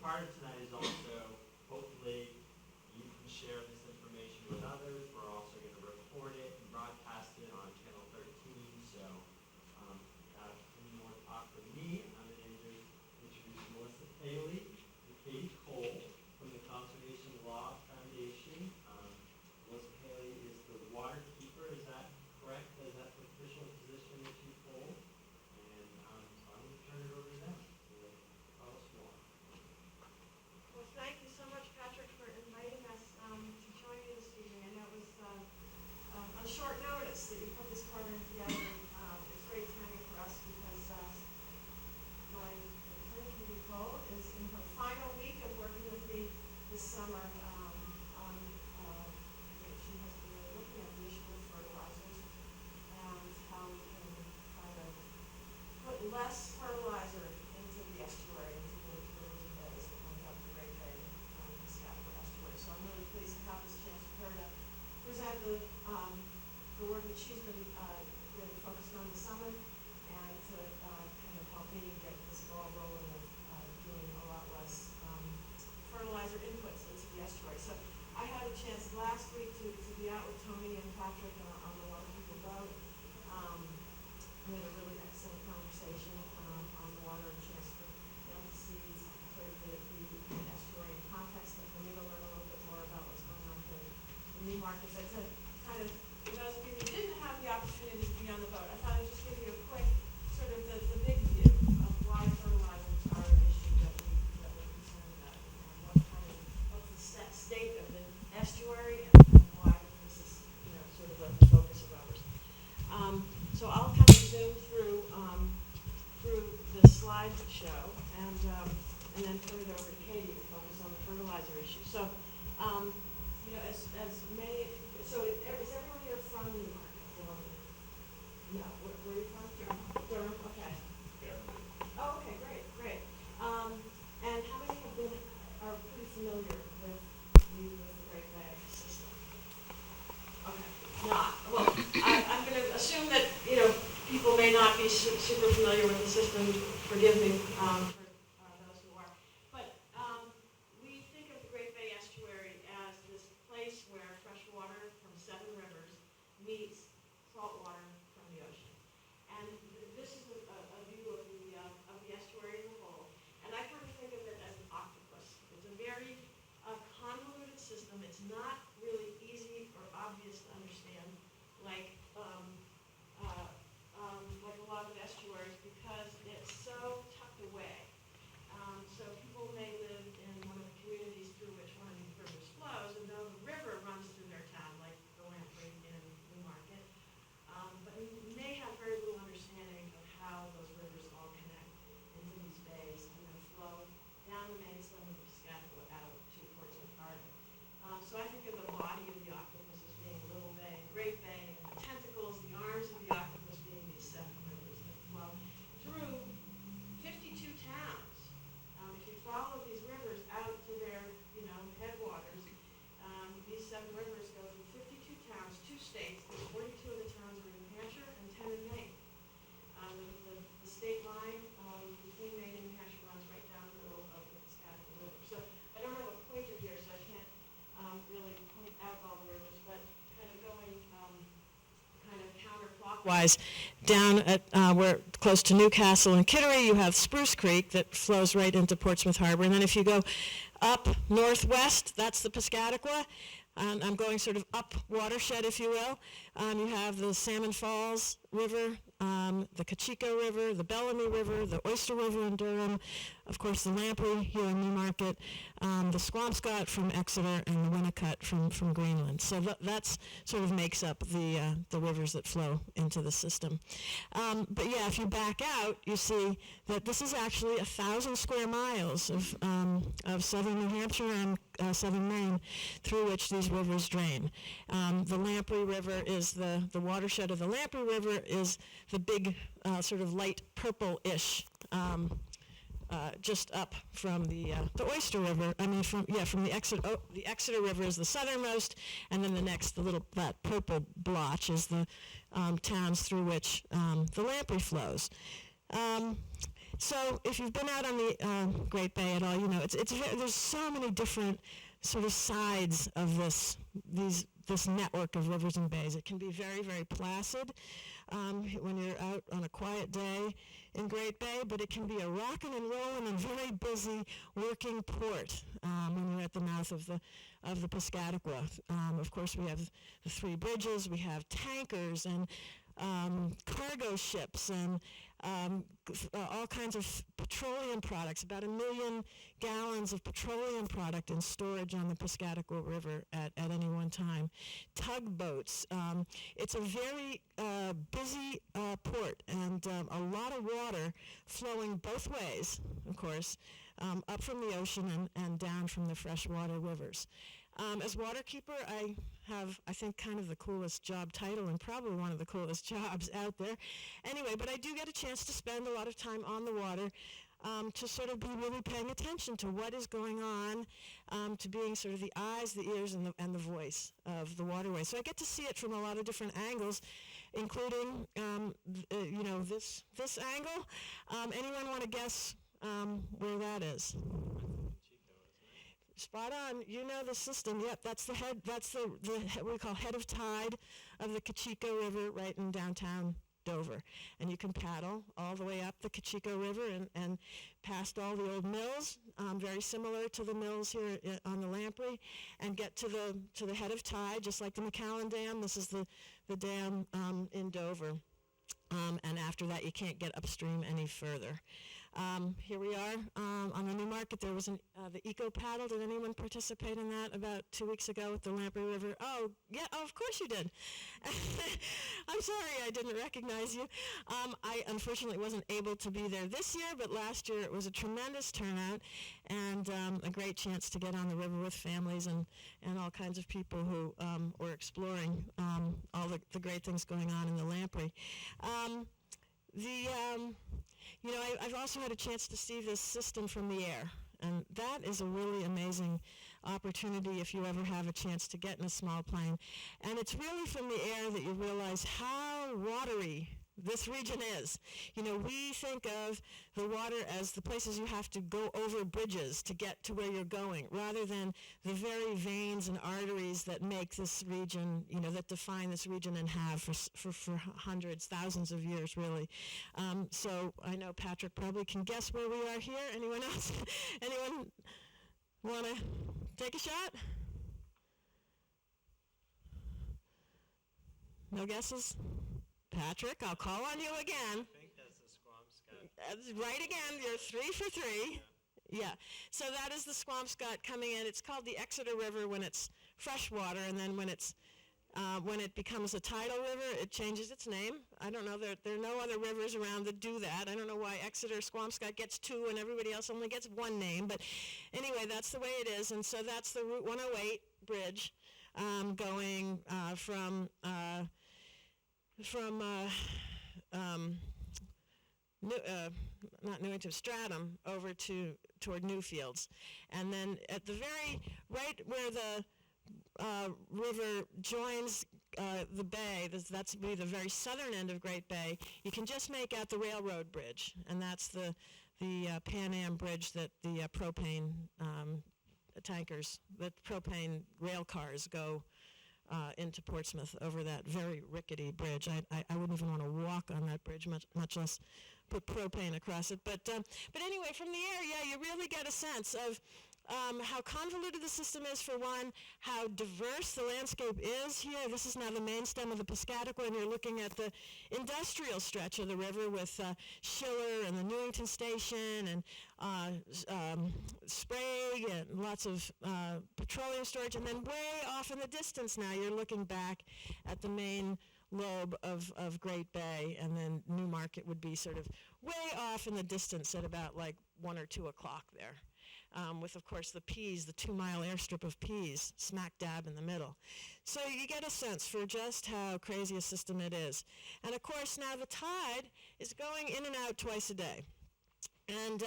part of tonight is also, hopefully, you can share this information with others. We're also going to record it and broadcast it on Channel 13. So, without any more talk from me, I'm going to introduce Melissa Paley and Katie Cole from the Conservation Law Foundation. Melissa Paley is the water keeper. Is that correct? Is that the official position that you hold? And so I'm going to turn it over to them to tell us more. Well, thank you so much, Patrick, for inviting us to join you this evening. I know it was on short notice that you put this program together. It's great timing for us because my attorney, Katie Cole, is in her final week of working with me this summer on she has been really looking at the issue of fertilizers and how we can try to put less fertilizer into the estuary, into the rivers and bays that come up the Great Bay Pascatical Estuary. So I'm really pleased to have this chance for her to present the work that she's been really focused on this summer and to kind of help me get this ball rolling of doing a lot less fertilizer inputs into the estuary. So I had a chance last week to be out with Tony and Patrick on the Water People boat. We had a really excellent conversation on the water and chance for them to see sort of the estuary in context and for me to learn a little bit more about what's going on here in Newmarket. So to kind of, for those of you who didn't have the opportunity to be on the boat, I thought I'd just give you a quick sort of the big view of why fertilizers are an issue that we're concerned about and what's the state of the estuary and why this is sort of the focus of ours. So I'll kind of zoom through the slideshow and then turn it over to Katie to focus on the fertilizer issue. So, as many, so is everyone here from Newmarket? No, where are you from? Durham. Okay. Yeah. Oh, okay, great. And how many are pretty familiar with the Great Bay system? Okay, not. Well, I'm going to assume that people may not be super familiar with the system. Forgive me for those who are. But we think of the Great Bay Estuary as this place where fresh water from 7 rivers meets salt water from the ocean. And this is a view of the estuary as a whole. And I kind of think of it as an octopus. It's a very convoluted system. It's not really easy or obvious to understand, like a lot of estuaries, because it's so tucked away. So people may live in one of the communities through which one of these rivers flows, and though the river runs through their town, like the Lamprey in Newmarket, but you may have very little understanding of how those rivers all connect into these bays and then flow down the main stem of the Pascatical out to Portsmouth Harbor. So I think of the body of the octopus as being Little Bay and Great Bay, and the tentacles, the arms of the octopus being these 7 rivers that flow through 52 towns. If you follow these rivers out to their, headwaters, these 7 rivers go through 52 towns, 2 states. 42 of the towns are in New Hampshire and 10 in Maine. The state line between Maine and New Hampshire runs right down the middle of the Pascatical River. So I don't have a pointer here, so I can't really point out all the rivers, but kind of going kind of counterclockwise down at where close to Newcastle and Kittery, you have Spruce Creek that flows right into Portsmouth Harbor. And then if you go up northwest, that's the Pascatical. I'm going sort of up watershed, if you will. You have the Salmon Falls River, the Cachico River, the Bellamy River, the Oyster River in Durham, of course the Lamprey here in Newmarket, the Swampscott from Exeter, and the Winnicott from Greenland. So that's sort of makes up the rivers that flow into the system. But yeah, if you back out, you see that this is actually 1,000 square miles of southern New Hampshire and southern Maine through which these rivers drain. The Lamprey River is the watershed of the Lamprey River is the big sort of light purple-ish just up from the Oyster River. I mean, from the Exeter. Oh, the Exeter River is the southernmost, and then the next, that purple blotch is the towns through which the Lamprey flows. So if you've been out on the Great Bay at all, you know there's so many different sort of sides of this network of rivers and bays. It can be very, very placid when you're out on a quiet day in Great Bay, but it can be a rockin' and rollin' and very busy working port when you're at the mouth of the Pascatical. Of course, we have the 3 bridges. We have tankers and cargo ships and all kinds of petroleum products, about 1 million gallons of petroleum product in storage on the Pascatical River at any one time. Tugboats. It's a very busy port, and a lot of water flowing both ways, of course, up from the ocean and down from the freshwater rivers. As waterkeeper, I have, I think, kind of the coolest job title and probably one of the coolest jobs out there. Anyway, but I do get a chance to spend a lot of time on the water to sort of be really paying attention to what is going on, to being sort of the eyes, the ears, and the voice of the waterway. So I get to see it from a lot of different angles, including, this angle. Anyone want to guess where that is? Spot on. You know the system. Yep, that's the head. That's the what we call head of tide of the Cachico River, right in downtown Dover. And you can paddle all the way up the Cachico River and past all the old mills, very similar to the mills here on the Lamprey, and get to the head of tide, just like the McAllen Dam. This is the dam in Dover. And after that, you can't get upstream any further. Here we are on the Newmarket. There was the Eco Paddle. Did anyone participate in that about 2 weeks ago at the Lamprey River? Oh, yeah, of course you did. I'm sorry I didn't recognize you. I unfortunately wasn't able to be there this year, but last year it was a tremendous turnout and a great chance to get on the river with families and all kinds of people who were exploring all the great things going on in the Lamprey. I've also had a chance to see this system from the air, and that is a really amazing opportunity if you ever have a chance to get in a small plane. And it's really from the air that you realize how watery this region is. You know, we think of the water as the places you have to go over bridges to get to where you're going, rather than the very veins and arteries that make this region, that define this region and have for hundreds, thousands of years, really. So I know Patrick probably can guess where we are here. Anyone else? Anyone want to take a shot? No guesses? Patrick, I'll call on you again. I think that's the Squamscott. That's right again. You're 3 for 3. Yeah. So that is the Squamscott coming in. It's called the Exeter River when it's freshwater, and then when it becomes a tidal river, it changes its name. I don't know. There are no other rivers around that do that. I don't know why Exeter Squamscott gets 2 and everybody else only gets 1 name. But anyway, that's the way it is. And so that's the Route 108 bridge going from not Newington, Stratham over toward Newfields. And then at the right where the river joins the bay, that's be the very southern end of Great Bay, you can just make out the railroad bridge, and that's the Pan Am bridge that the propane tankers, the propane rail cars go into Portsmouth over that very rickety bridge. I wouldn't even want to walk on that bridge, much less put propane across it. But anyway, from the air, yeah, you really get a sense of how convoluted the system is, for one, how diverse the landscape is here. This is now the main stem of the Pascatical, and you're looking at the industrial stretch of the river with Schiller and the Newington Station and Sprague and lots of petroleum storage. And then way off in the distance now, you're looking back at the main lobe of Great Bay, and then Newmarket would be sort of way off in the distance at about like 1 or 2 o'clock there. With, of course, the Pease, the 2-mile airstrip of Pease, smack dab in the middle. So you get a sense for just how crazy a system it is. And, of course, now the tide is going in and out twice a day. And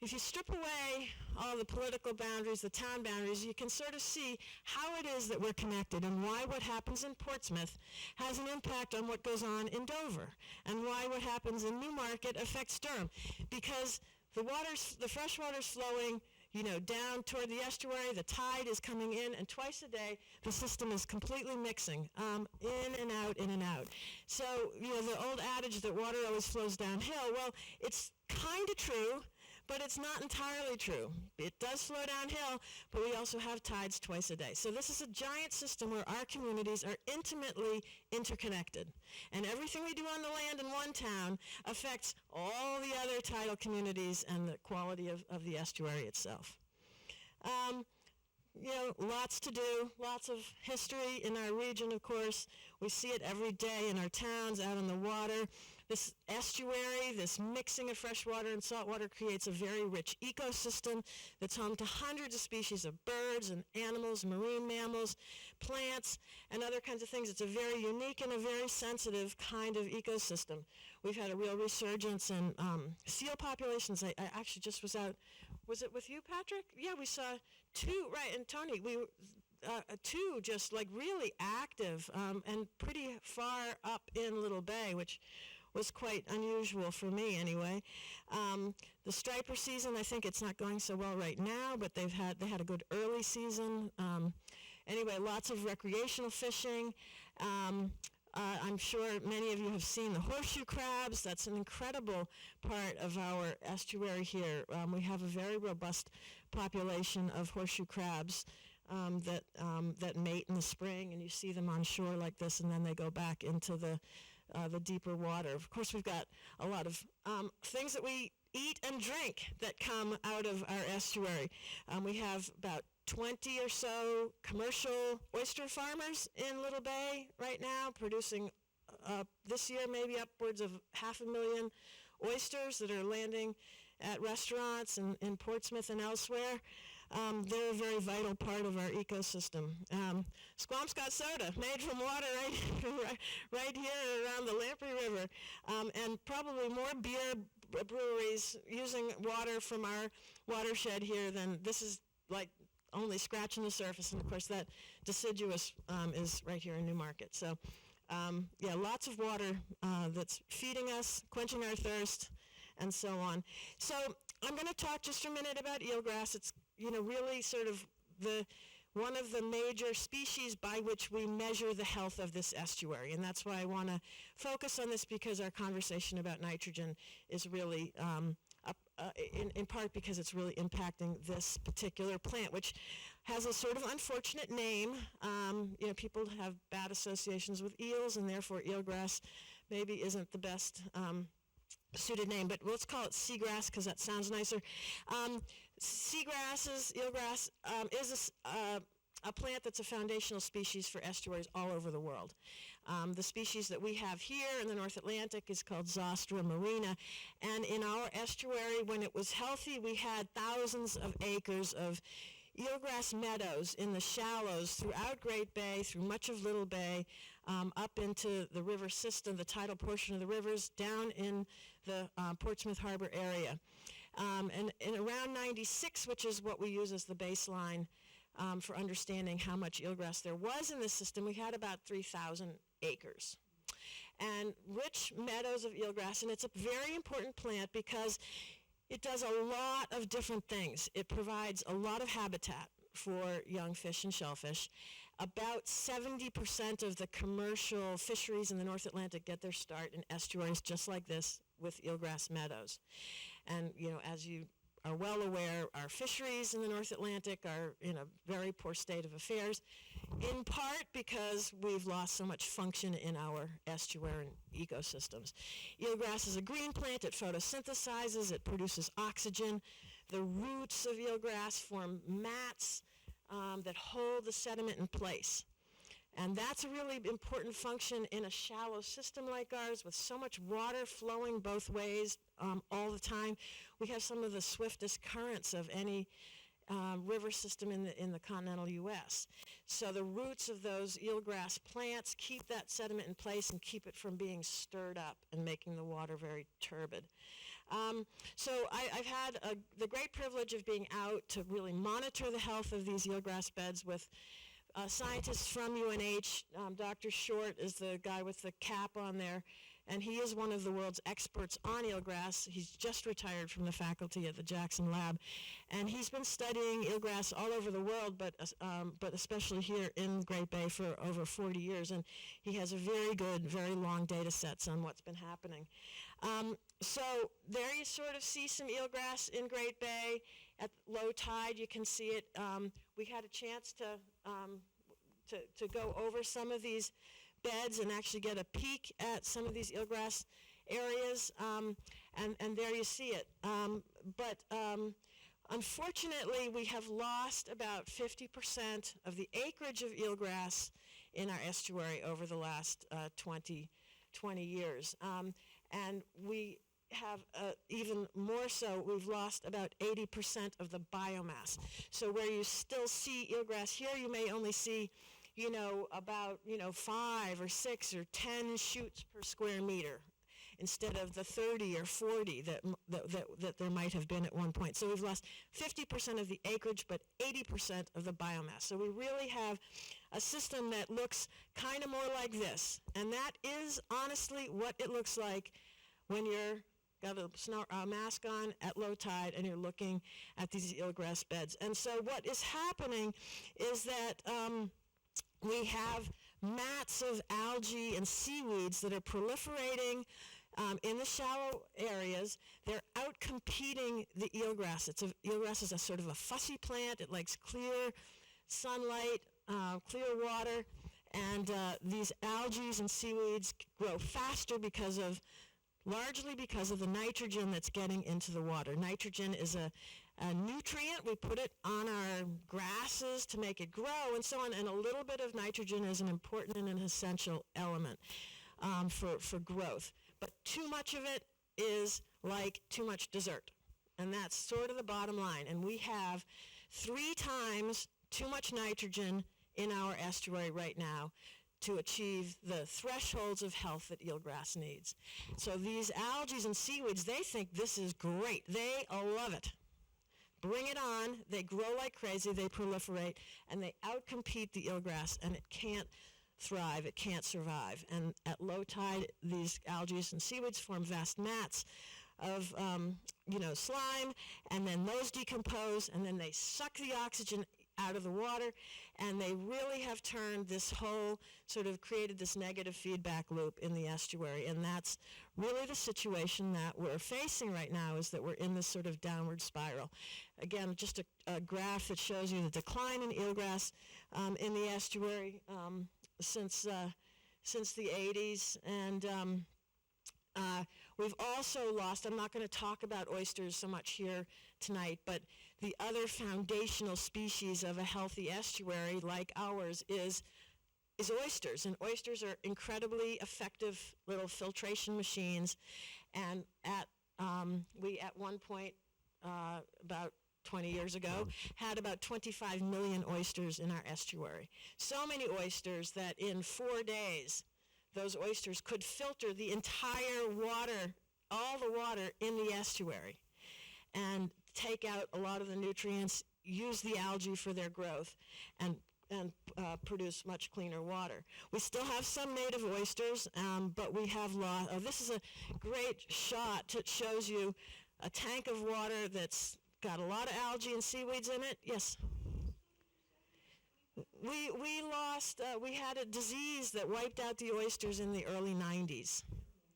if you strip away all the political boundaries, the town boundaries, you can sort of see how it is that we're connected and why what happens in Portsmouth has an impact on what goes on in Dover, and why what happens in Newmarket affects Durham. Because the fresh water's flowing, down toward the estuary, the tide is coming in, and twice a day the system is completely mixing, in and out, in and out. So, the old adage that water always flows downhill, well, it's kind of true, but it's not entirely true. It does flow downhill, but we also have tides twice a day. So this is a giant system where our communities are intimately interconnected. And everything we do on the land in one town affects all the other tidal communities and the quality of the estuary itself. Lots to do, lots of history in our region, of course. We see it every day in our towns, out on the water. This estuary, this mixing of fresh water and salt water creates a very rich ecosystem that's home to hundreds of species of birds and animals, marine mammals, plants, and other kinds of things. It's a very unique and a very sensitive kind of ecosystem. We've had a real resurgence in seal populations. I actually just was out. Was it with you, Patrick? Yeah, we saw two, right, and Tony. Two just like really active and pretty far up in Little Bay, which was quite unusual for me anyway. The striper season, I think it's not going so well right now, but they had a good early season. Anyway, lots of recreational fishing. I'm sure many of you have seen the Horseshoe Crabs. That's an incredible part of our estuary here. We have a very robust population of Horseshoe Crabs that mate in the spring, and you see them on shore like this, and then they go back into the deeper water. Of course, we've got a lot of things that we eat and drink that come out of our estuary. We have about 20 or so commercial oyster farmers in Little Bay right now, producing this year maybe upwards of 500,000 oysters that are landing at restaurants in Portsmouth and elsewhere. They're a very vital part of our ecosystem. Squamscott soda, made from water right here around the Lamprey River, and probably more beer breweries using water from our watershed here than this is like only scratching the surface. And of course that deciduous is right here in Newmarket. So lots of water that's feeding us, quenching our thirst, and so on. So I'm going to talk just for a minute about eelgrass. It's really sort of one of the major species by which we measure the health of this estuary. And that's why I want to focus on this, because our conversation about nitrogen is really, in part because it's really impacting this particular plant, which has a sort of unfortunate name. People have bad associations with eels, and therefore eelgrass maybe isn't the best suited name, but let's call it seagrass because that sounds nicer. Eelgrass is a plant that's a foundational species for estuaries all over the world. The species that we have here in the North Atlantic is called Zostera marina, and in our estuary, when it was healthy, we had thousands of acres of eelgrass meadows in the shallows throughout Great Bay, through much of Little Bay, up into the river system, the tidal portion of the rivers, down in the Portsmouth Harbor area. And in around 96, which is what we use as the baseline for understanding how much eelgrass there was in this system, we had about 3,000 acres. And rich meadows of eelgrass, and it's a very important plant because it does a lot of different things. It provides a lot of habitat for young fish and shellfish. About 70% of the commercial fisheries in the North Atlantic get their start in estuaries just like this with eelgrass meadows. And, as you are well aware, our fisheries in the North Atlantic are in a very poor state of affairs, in part because we've lost so much function in our estuary ecosystems. Eelgrass is a green plant. It photosynthesizes. It produces oxygen. The roots of eelgrass form mats that hold the sediment in place. And that's a really important function in a shallow system like ours with so much water flowing both ways all the time. We have some of the swiftest currents of any river system in the continental U.S. So the roots of those eelgrass plants keep that sediment in place and keep it from being stirred up and making the water very turbid. So I've had the great privilege of being out to really monitor the health of these eelgrass beds with scientists from UNH. Dr. Short is the guy with the cap on there, and he is one of the world's experts on eelgrass. He's just retired from the faculty at the Jackson Lab, and he's been studying eelgrass all over the world, but especially here in Great Bay for over 40 years, and he has a very good, very long data sets on what's been happening. So there you sort of see some eelgrass in Great Bay. At low tide, you can see it. We had a chance to go over some of these beds and actually get a peek at some of these eelgrass areas, and there you see it. But unfortunately, we have lost about 50% of the acreage of eelgrass in our estuary over the last 20 years. And we have even more so, we've lost about 80% of the biomass. So where you still see eelgrass here, you may only see about 5 or 6 or 10 shoots per square meter instead of the 30 or 40 that there might have been at one point. So we've lost 50% of the acreage, but 80% of the biomass. So we really have a system that looks kind of more like this. And that is honestly what it looks like when you're got a mask on at low tide and you're looking at these eelgrass beds. And so what is happening is that we have mats of algae and seaweeds that are proliferating in the shallow areas. They're out-competing the eelgrass. Eelgrass is a sort of a fussy plant. It likes clear sunlight, clear water, and these algae and seaweeds grow faster largely because of the nitrogen that's getting into the water. Nitrogen is a nutrient. We put it on our grasses to make it grow and so on, and a little bit of nitrogen is an important and an essential element for growth. But too much of it is like too much dessert, and that's sort of the bottom line. And we have 3 times too much nitrogen in our estuary right now to achieve the thresholds of health that eelgrass needs. So these algae and seaweeds, they think this is great. They love it. Bring it on. They grow like crazy. They proliferate, and they outcompete the eelgrass, and it can't thrive. It can't survive. And at low tide, these algae and seaweeds form vast mats of slime, and then those decompose, and then they suck the oxygen out of the water, and they really have turned this whole, sort of created this negative feedback loop in the estuary, and that's really the situation that we're facing right now, is that we're in this sort of downward spiral. Again, just a graph that shows you the decline in eelgrass in the estuary since the 80s, and we've also lost, I'm not going to talk about oysters so much here tonight, but the other foundational species of a healthy estuary like ours is oysters. And oysters are incredibly effective little filtration machines. And we at one point, about 20 years ago, had about 25 million oysters in our estuary. So many oysters that in 4 days, those oysters could filter the entire water, all the water in the estuary, and take out a lot of the nutrients, use the algae for their growth, and produce much cleaner water. We still have some native oysters, but we have lost. This is a great shot that shows you a tank of water that's got a lot of algae and seaweeds in it. Yes? We lost, we had a disease that wiped out the oysters in the early 90s.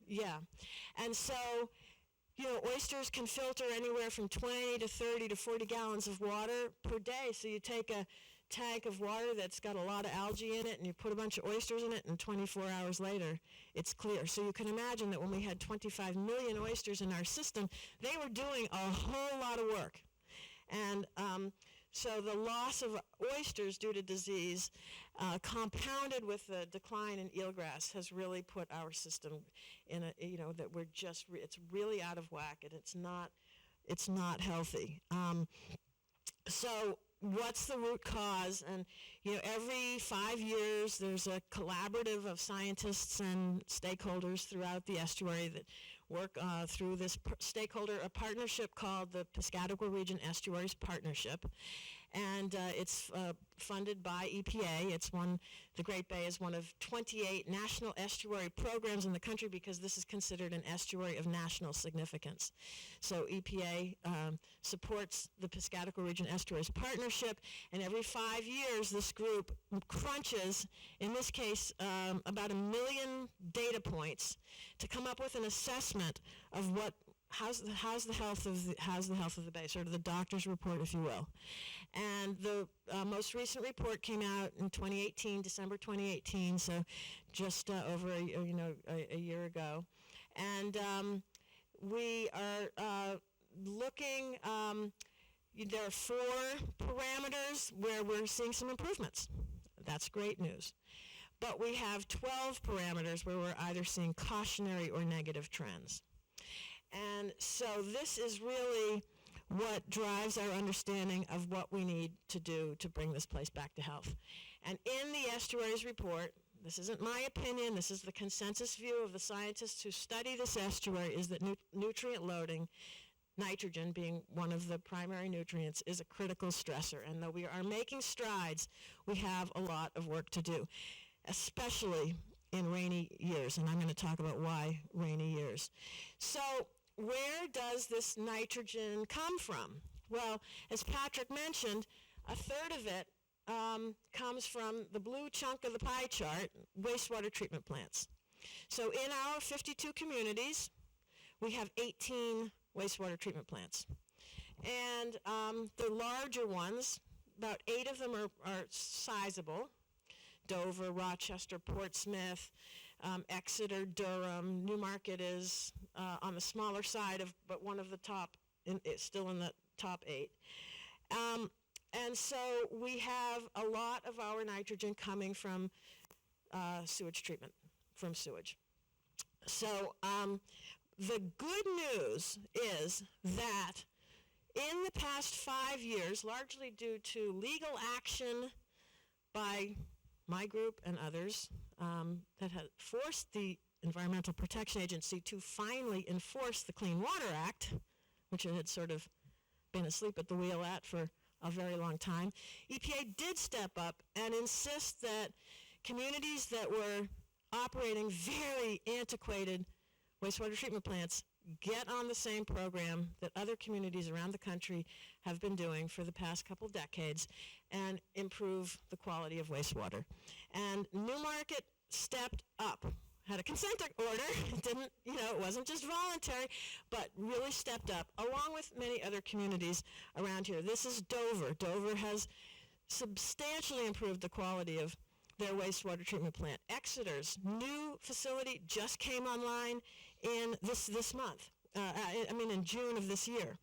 Yeah. And so, oysters can filter anywhere from 20 to 30 to 40 gallons of water per day. So you take a tank of water that's got a lot of algae in it and you put a bunch of oysters in it, and 24 hours later, it's clear. So you can imagine that when we had 25 million oysters in our system, they were doing a whole lot of work. And so the loss of oysters due to disease, compounded with the decline in eelgrass, has really put our system in a, that we're just, it's really out of whack, and it's not healthy. So what's the root cause? And, every 5 years there's a collaborative of scientists and stakeholders throughout the estuary that work through this stakeholder partnership called the Pascatical Region Estuaries Partnership. And it's funded by EPA. The Great Bay is one of 28 national estuary programs in the country because this is considered an estuary of national significance. So EPA supports the Pascatical Region Estuaries Partnership, and every 5 years this group crunches, in this case, about 1 million data points to come up with an assessment of how's the health of the bay, sort of the doctor's report, if you will. And the most recent report came out in 2018, December 2018, so just over a year ago. And we are looking. There are 4 parameters where we're seeing some improvements. That's great news. But we have 12 parameters where we're either seeing cautionary or negative trends. And so this is really what drives our understanding of what we need to do to bring this place back to health. And in the Estuaries report, this isn't my opinion, this is the consensus view of the scientists who study this estuary, is that nutrient loading, nitrogen being one of the primary nutrients, is a critical stressor. And though we are making strides, we have a lot of work to do, especially in rainy years. And I'm going to talk about why rainy years. So where does this nitrogen come from? Well, as Patrick mentioned, a third of it comes from the blue chunk of the pie chart, wastewater treatment plants. So in our 52 communities, we have 18 wastewater treatment plants. And the larger ones, about 8 of them are sizable. Dover, Rochester, Portsmouth, Exeter, Durham. Newmarket is on the smaller side but one of the top, it's still in the top 8. And so we have a lot of our nitrogen coming from sewage treatment, from sewage. So the good news is that in the past 5 years, largely due to legal action by my group and others that had forced the Environmental Protection Agency to finally enforce the Clean Water Act, which it had sort of been asleep at the wheel at for a very long time, EPA did step up and insist that communities that were operating very antiquated wastewater treatment plants get on the same program that other communities around the country have been doing for the past couple decades and improve the quality of wastewater. And Newmarket stepped up, had a consent order, it wasn't just voluntary, but really stepped up, along with many other communities around here. This is Dover. Dover has substantially improved the quality of their wastewater treatment plant. Exeter's new facility just came online in this month. In June of this year.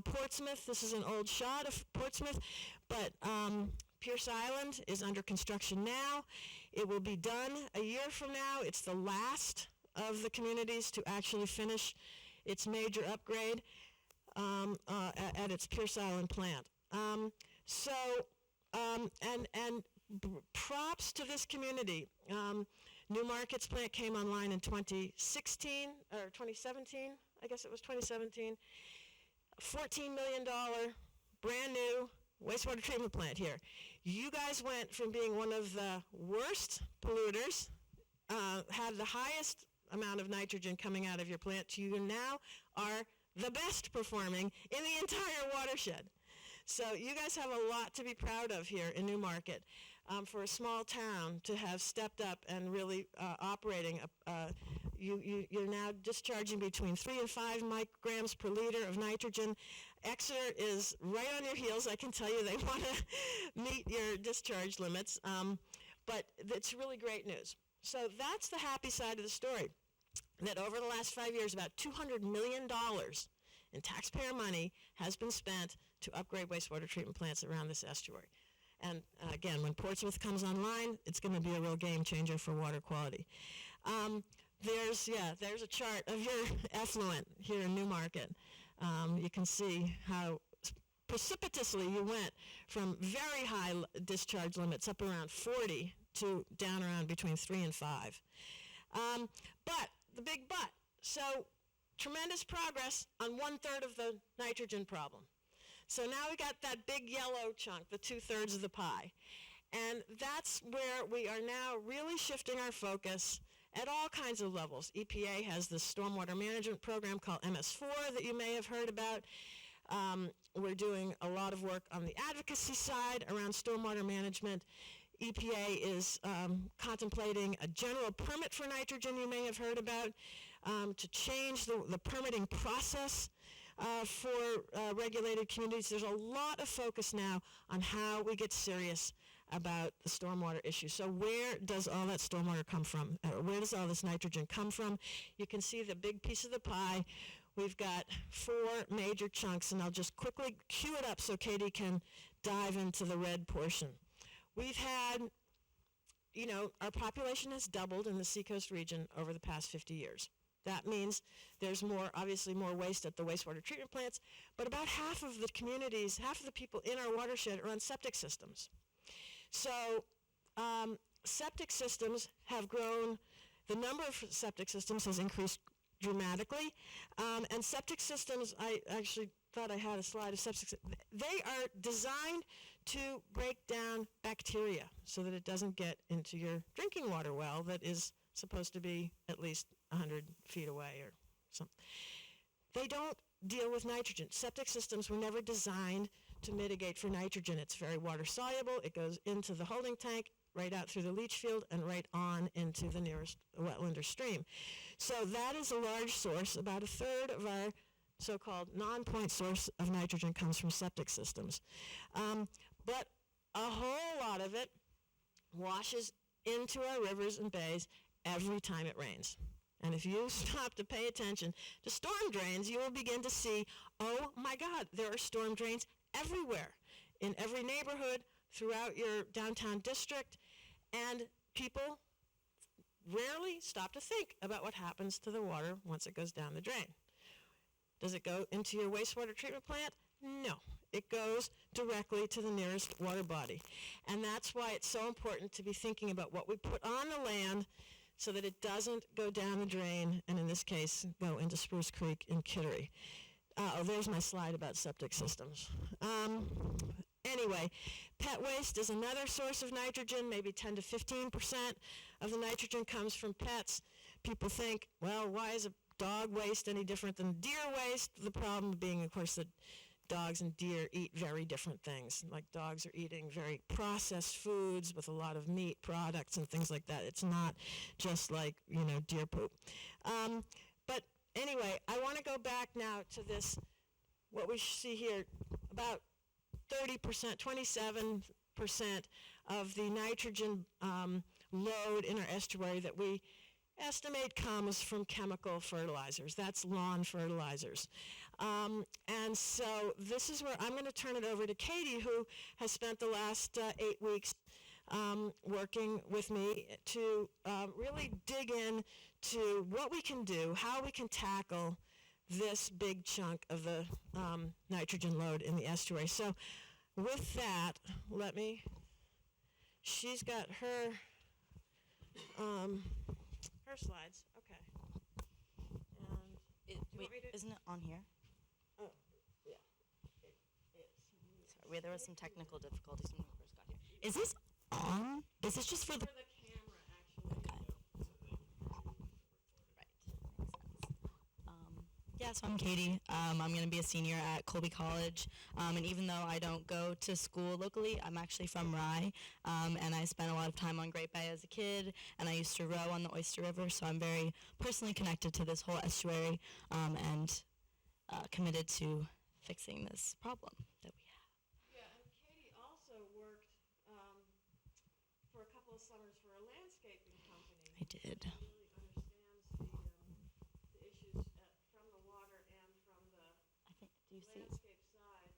Portsmouth, this is an old shot of Portsmouth, but Pierce Island is under construction now. It will be done a year from now. It's the last of the communities to actually finish its major upgrade at its Pierce Island plant. Props to this community. Newmarket's plant came online in 2016, or 2017, I guess it was 2017. $14 million, brand new wastewater treatment plant here. You guys went from being one of the worst polluters, had the highest amount of nitrogen coming out of your plant, to you now are the best performing in the entire watershed. So you guys have a lot to be proud of here in Newmarket. For a small town to have stepped up and really operating, you're now discharging between 3 and 5 micrograms per liter of nitrogen. Exeter is right on your heels. I can tell you they want to meet your discharge limits, but it's really great news. So that's the happy side of the story, that over the last 5 years, about $200 million in taxpayer money has been spent to upgrade wastewater treatment plants around this estuary. And again, when Portsmouth comes online, it's going to be a real game changer for water quality. There's a chart of your effluent here in Newmarket. You can see how precipitously you went from very high discharge limits up around 40 to down around between 3 and 5. But, the big but, so tremendous progress on 1/3 of the nitrogen problem. So now we got that big yellow chunk, the 2/3 of the pie. And that's where we are now really shifting our focus at all kinds of levels. EPA has this stormwater management program called MS4 that you may have heard about. We're doing a lot of work on the advocacy side around stormwater management. EPA is contemplating a general permit for nitrogen you may have heard about to change the permitting process for regulated communities. There's a lot of focus now on how we get serious about the stormwater issue. So where does all that stormwater come from? Where does all this nitrogen come from? You can see the big piece of the pie. We've got 4 major chunks, and I'll just quickly cue it up so Katie can dive into the red portion. We've had, our population has doubled in the Seacoast region over the past 50 years. That means there's obviously more waste at the wastewater treatment plants, but about half of the communities, half of the people in our watershed are on septic systems. So septic systems have grown, the number of septic systems has increased dramatically, and septic systems, I actually thought I had a slide of septic systems. They are designed to break down bacteria so that it doesn't get into your drinking water well that is supposed to be at least 100 feet away or something. They don't deal with nitrogen. Septic systems were never designed to mitigate for nitrogen. It's very water soluble. It goes into the holding tank, right out through the leach field, and right on into the nearest wetland or stream. So that is a large source. About 1/3 of our so-called non-point source of nitrogen comes from septic systems. But a whole lot of it washes into our rivers and bays every time it rains. And if you stop to pay attention to storm drains, you will begin to see, oh my God, there are storm drains everywhere, in every neighborhood, throughout your downtown district, and people rarely stop to think about what happens to the water once it goes down the drain. Does it go into your wastewater treatment plant? No. It goes directly to the nearest water body. And that's why it's so important to be thinking about what we put on the land so that it doesn't go down the drain, and in this case, go into Spruce Creek in Kittery. There's my slide about septic systems. Anyway, pet waste is another source of nitrogen. Maybe 10 to 15% of the nitrogen comes from pets. People think, well, why is a dog waste any different than deer waste? The problem being, of course, that dogs and deer eat very different things. Like dogs are eating very processed foods with a lot of meat products and things like that. It's not just like, deer poop. But anyway, I want to go back now to this, what we see here, about 30%, 27% of the nitrogen load in our estuary that we estimate comes from chemical fertilizers. That's lawn fertilizers. And so this is where I'm going to turn it over to Katie, who has spent the last 8 weeks working with me to really dig in to what we can do, how we can tackle this big chunk of the nitrogen load in the estuary. So with that, she's got her slides. Okay. And isn't it on here? oh, yeah, it is. Sorry, there was some technical difficulties when we first got here. Is this on? Is this just for the... For the camera, actually. Okay. Right. Makes sense. So I'm Katie. I'm going to be a senior at Colby College. And even though I don't go to school locally, I'm actually from Rye. And I spent a lot of time on Great Bay as a kid. And I used to row on the Oyster River. So I'm very personally connected to this whole estuary and committed to fixing this problem that we have. Yeah, and Katie also worked for a couple of summers for a landscaping company. I did. She really understands the issues from the water and from the I think, do you see? landscape side.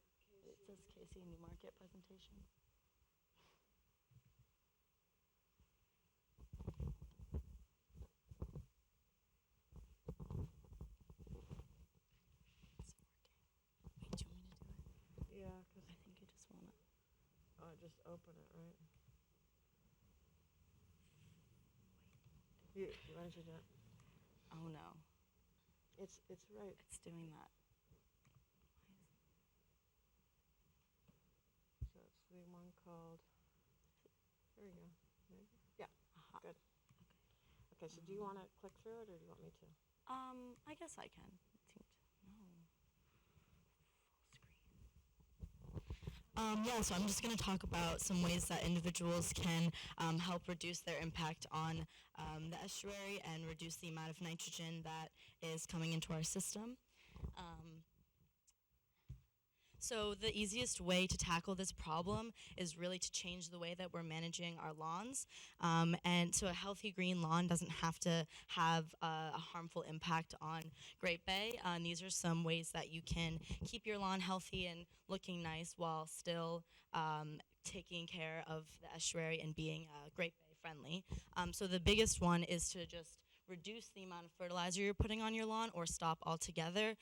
It says Casey Newmarket presentation. It's working. Wait, do you want me to do it? Yeah, because I think you just want to. just open it, right? Why don't you do it? Oh no. It's right. It's doing that. So it's the one called, here we go, maybe? Yeah, Aha. good. Okay, so do you want to click through it, or do you want me to? I guess I can. It seemed no. Full screen. Yeah, so I'm just going to talk about some ways that individuals can help reduce their impact on the estuary and reduce the amount of nitrogen that is coming into our system. So the easiest way to tackle this problem is really to change the way that we're managing our lawns. And so a healthy green lawn doesn't have to have a harmful impact on Great Bay. And these are some ways that you can keep your lawn healthy and looking nice while still taking care of the estuary and being Great Bay friendly. So the biggest one is to just reduce the amount of fertilizer you're putting on your lawn or stop altogether.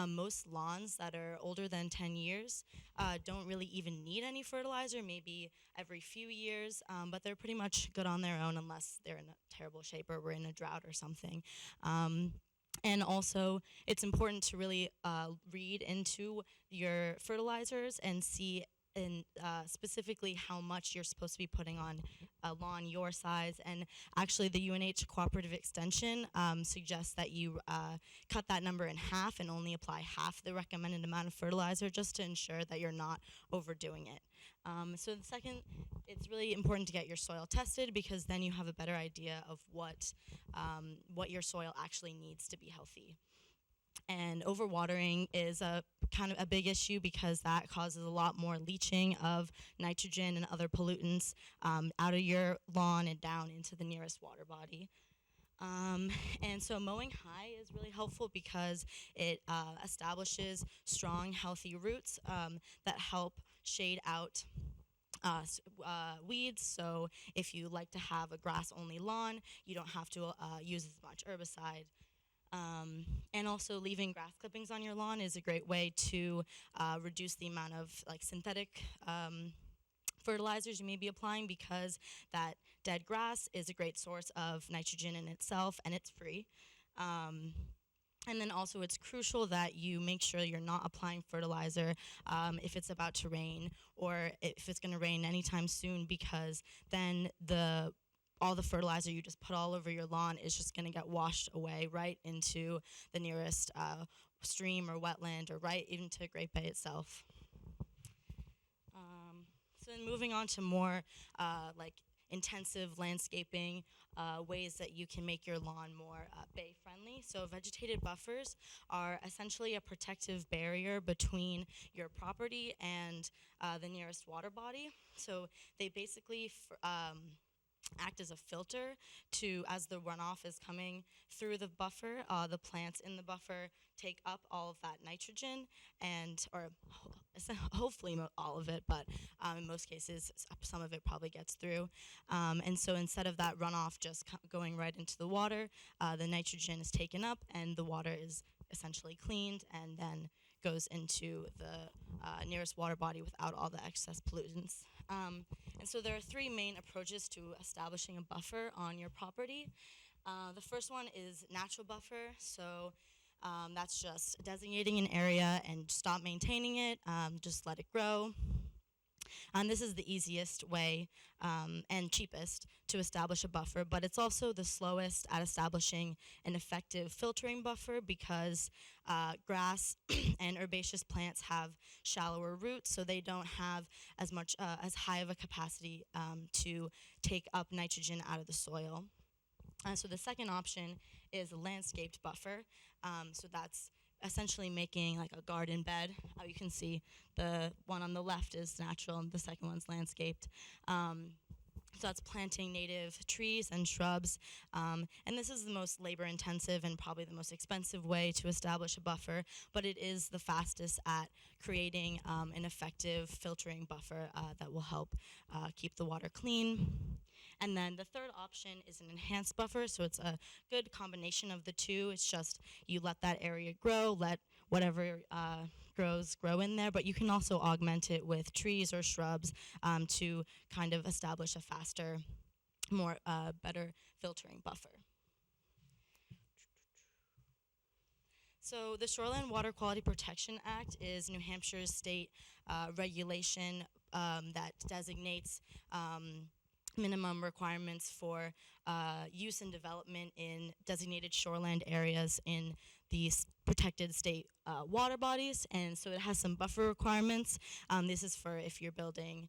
Most lawns that are older than 10 years don't really even need any fertilizer, maybe every few years, but they're pretty much good on their own unless they're in a terrible shape or we're in a drought or something. And also, it's important to really read into your fertilizers and see specifically how much you're supposed to be putting on a lawn your size. And actually, the UNH Cooperative Extension suggests that you cut that number in half and only apply half the recommended amount of fertilizer just to ensure that you're not overdoing it. So the second, it's really important to get your soil tested because then you have a better idea of what your soil actually needs to be healthy. And overwatering is a kind of a big issue because that causes a lot more leaching of nitrogen and other pollutants out of your lawn and down into the nearest water body. And so mowing high is really helpful because it establishes strong, healthy roots that help shade out weeds. So if you like to have a grass-only lawn, you don't have to use as much herbicide. And also leaving grass clippings on your lawn is a great way to reduce the amount of synthetic fertilizers you may be applying because that dead grass is a great source of nitrogen in itself and it's free. And then also it's crucial that you make sure you're not applying fertilizer if it's about to rain or if it's going to rain anytime soon because then all the fertilizer you just put all over your lawn is just going to get washed away right into the nearest stream or wetland or right into Great Bay itself. So then moving on to more intensive landscaping ways that you can make your lawn more bay friendly. So vegetated buffers are essentially a protective barrier between your property and the nearest water body. So they basically act as a filter as the runoff is coming through the buffer. The plants in the buffer take up all of that nitrogen or hopefully all of it, but in most cases some of it probably gets through. And so instead of that runoff just going right into the water, the nitrogen is taken up and the water is essentially cleaned and then goes into the nearest water body without all the excess pollutants. And so there are three main approaches to establishing a buffer on your property. The first one is natural buffer. So that's just designating an area and stop maintaining it, just let it grow. And this is the easiest way and cheapest to establish a buffer, but it's also the slowest at establishing an effective filtering buffer because grass and herbaceous plants have shallower roots, so they don't have as high of a capacity to take up nitrogen out of the soil. So the second option is a landscaped buffer. So that's essentially making like a garden bed. You can see the one on the left is natural and the second one's landscaped. So that's planting native trees and shrubs. And this is the most labor intensive and probably the most expensive way to establish a buffer, but it is the fastest at creating an effective filtering buffer that will help keep the water clean. And then the third option is an enhanced buffer, so it's a good combination of the two. It's just you let that area grow, let whatever grow in there, but you can also augment it with trees or shrubs to kind of establish a faster, more better filtering buffer. So the Shoreline Water Quality Protection Act is New Hampshire's state regulation that designates minimum requirements for use and development in designated shoreland areas in the protected state water bodies. And so it has some buffer requirements. This is for if you're building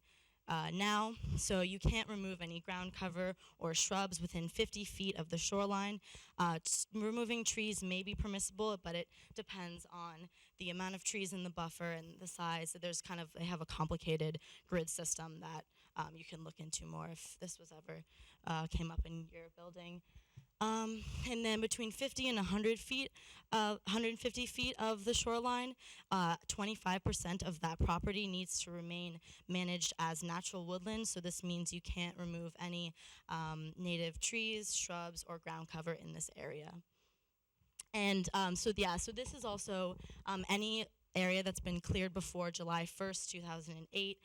now. So you can't remove any ground cover or shrubs within 50 feet of the shoreline. Removing trees may be permissible, but it depends on the amount of trees in the buffer and the size. So there's they have a complicated grid system that you can look into more if this was ever came up in your building. And then between 50 and 100 feet, 150 feet of the shoreline, 25% of that property needs to remain managed as natural woodland. So this means you can't remove any native trees, shrubs, or ground cover in this area. And so this is also any area that's been cleared before July 1st, 2008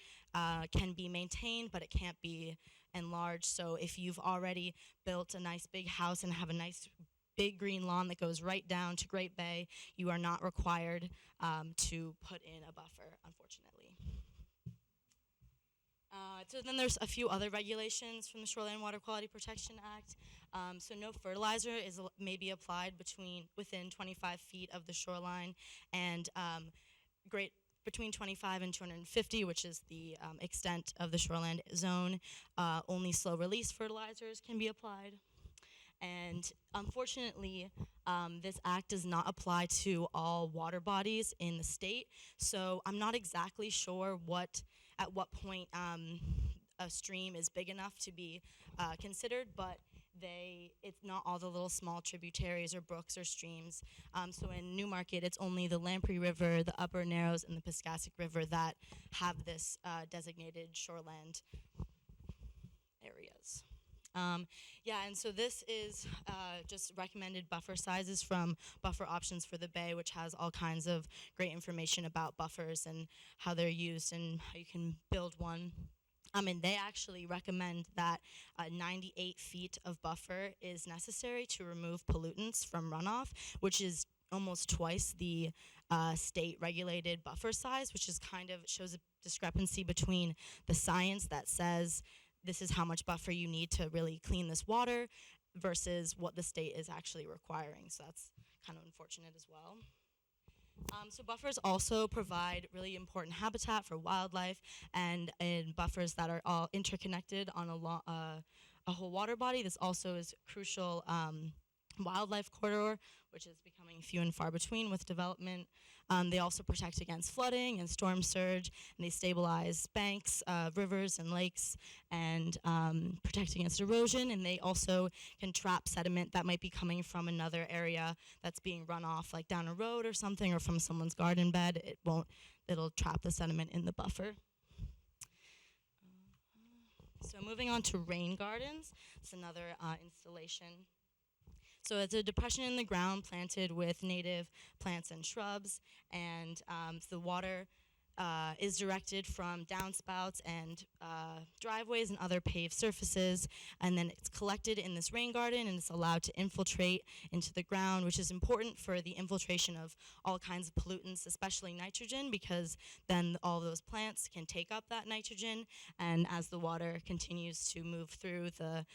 can be maintained, but it can't be enlarged. So if you've already built a nice big house and have a nice big green lawn that goes right down to Great Bay, you are not required to put in a buffer, unfortunately. So then there's a few other regulations from the Shoreline Water Quality Protection Act. So no fertilizer may be applied within 25 feet of the shoreline, and between 25 and 250, which is the extent of the shoreline zone, only slow release fertilizers can be applied. And unfortunately, this act does not apply to all water bodies in the state. So I'm not exactly sure at what point a stream is big enough to be considered, but it's not all the little small tributaries or brooks or streams. So in Newmarket, it's only the Lamprey River, the Upper Narrows, and the Pascatical River that have this designated shoreland areas. And so this is just recommended buffer sizes from Buffer Options for the Bay, which has all kinds of great information about buffers and how they're used and how you can build one. And they actually recommend that 98 feet of buffer is necessary to remove pollutants from runoff, which is almost twice the state regulated buffer size, which is shows a discrepancy between the science that says this is how much buffer you need to really clean this water versus what the state is actually requiring. So that's kind of unfortunate as well. So buffers also provide really important habitat for wildlife, and in buffers that are all interconnected on a whole water body. This also is crucial wildlife corridor, which is becoming few and far between with development. They also protect against flooding and storm surge, and they stabilize banks, rivers, and lakes, and protect against erosion. And they also can trap sediment that might be coming from another area that's being run off, like down a road or something, or from someone's garden bed. It'll trap the sediment in the buffer. So moving on to rain gardens, it's another installation. So it's a depression in the ground planted with native plants and shrubs, and the water is directed from downspouts and driveways and other paved surfaces, and then it's collected in this rain garden, and it's allowed to infiltrate into the ground, which is important for the infiltration of all kinds of pollutants, especially nitrogen, because then all those plants can take up that nitrogen, and as the water continues to move through the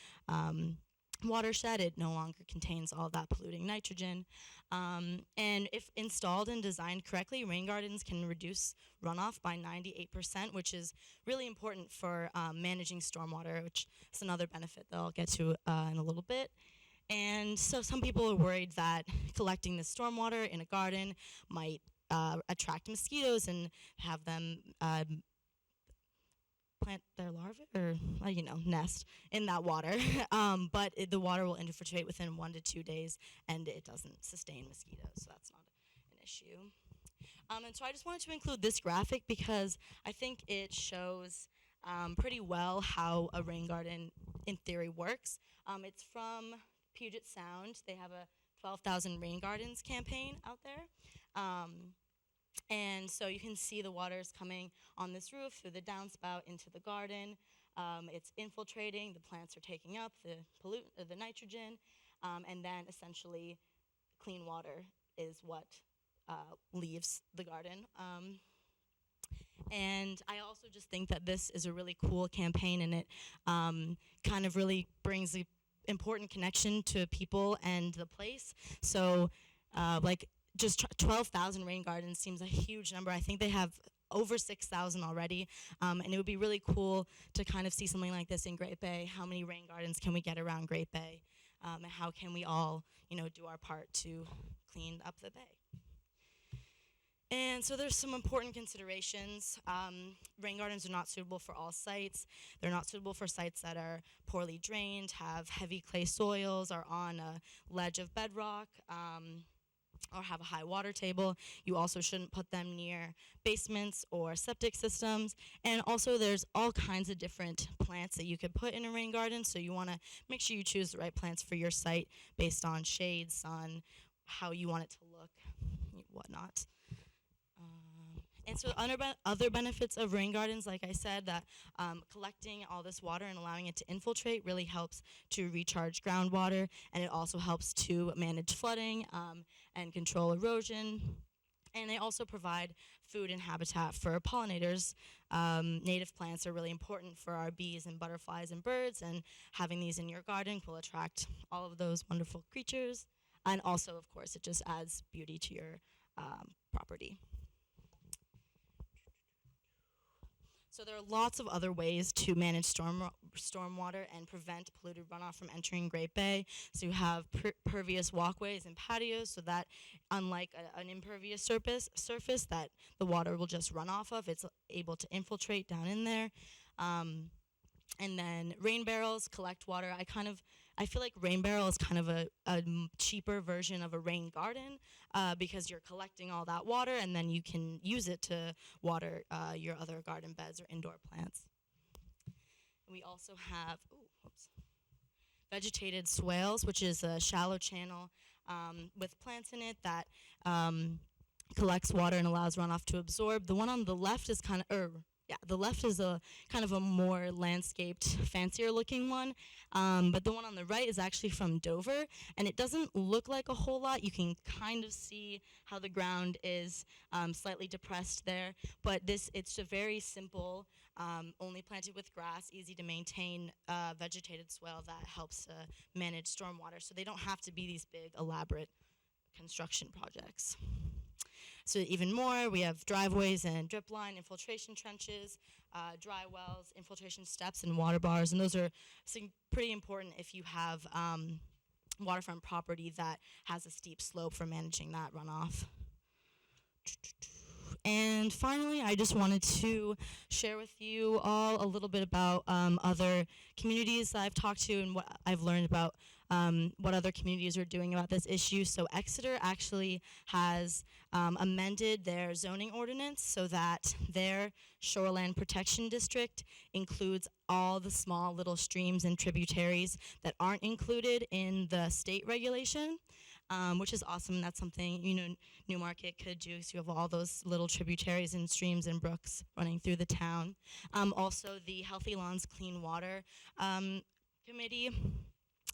watershed, it no longer contains all that polluting nitrogen. And if installed and designed correctly, rain gardens can reduce runoff by 98%, which is really important for managing stormwater, which is another benefit that I'll get to in a little bit. And so some people are worried that collecting the stormwater in a garden might attract mosquitoes and have them plant their larvae or nest in that water, but the water will infiltrate within 1 to 2 days, and it doesn't sustain mosquitoes, so that's not an issue. And so I just wanted to include this graphic because I think it shows pretty well how a rain garden in theory works. It's from Puget Sound. They have a 12,000 rain gardens campaign out there. And so you can see the water is coming on this roof through the downspout into the garden. It's infiltrating, the plants are taking up the nitrogen, and then essentially clean water is what leaves the garden. And I also just think that this is a really cool campaign, and it kind of really brings the important connection to people and the place. So like just 12,000 rain gardens seems a huge number. I think they have over 6,000 already, and it would be really cool to kind of see something like this in Great Bay. How many rain gardens can we get around Great Bay, and how can we all, do our part to clean up the bay? And so there's some important considerations. Rain gardens are not suitable for all sites. They're not suitable for sites that are poorly drained, have heavy clay soils, are on a ledge of bedrock, or have a high water table. You also shouldn't put them near basements or septic systems. And also there's all kinds of different plants that you could put in a rain garden, so you want to make sure you choose the right plants for your site based on shade, sun, how you want it to look, whatnot. And so other benefits of rain gardens, like I said, that collecting all this water and allowing it to infiltrate really helps to recharge groundwater, and it also helps to manage flooding and control erosion. And they also provide food and habitat for pollinators. Native plants are really important for our bees and butterflies and birds, and having these in your garden will attract all of those wonderful creatures. And also, of course, it just adds beauty to your property. So there are lots of other ways to manage stormwater and prevent polluted runoff from entering Great Bay. So you have pervious walkways and patios, so that unlike an impervious surface that the water will just run off of, it's able to infiltrate down in there. And then rain barrels collect water. I feel like rain barrel is kind of a cheaper version of a rain garden because you're collecting all that water, and then you can use it to water your other garden beds or indoor plants. We also have vegetated swales, which is a shallow channel with plants in it that collects water and allows runoff to absorb. The one on the left is the left is a kind of a more landscaped, fancier looking one, but the one on the right is actually from Dover, and it doesn't look like a whole lot. You can kind of see how the ground is slightly depressed there, but it's a very simple, only planted with grass, easy to maintain vegetated swale that helps manage stormwater, so they don't have to be these big, elaborate construction projects. So even more, we have driveways and drip line, infiltration trenches, dry wells, infiltration steps, and water bars. And those are pretty important if you have waterfront property that has a steep slope for managing that runoff. And finally, I just wanted to share with you all a little bit about other communities that I've talked to and what I've learned about what other communities are doing about this issue. So Exeter actually has amended their zoning ordinance so that their shoreline protection district includes all the small little streams and tributaries that aren't included in the state regulation. Which is awesome. That's something, Newmarket could do, so you have all those little tributaries and streams and brooks running through the town. Also, the Healthy Lawns Clean Water Committee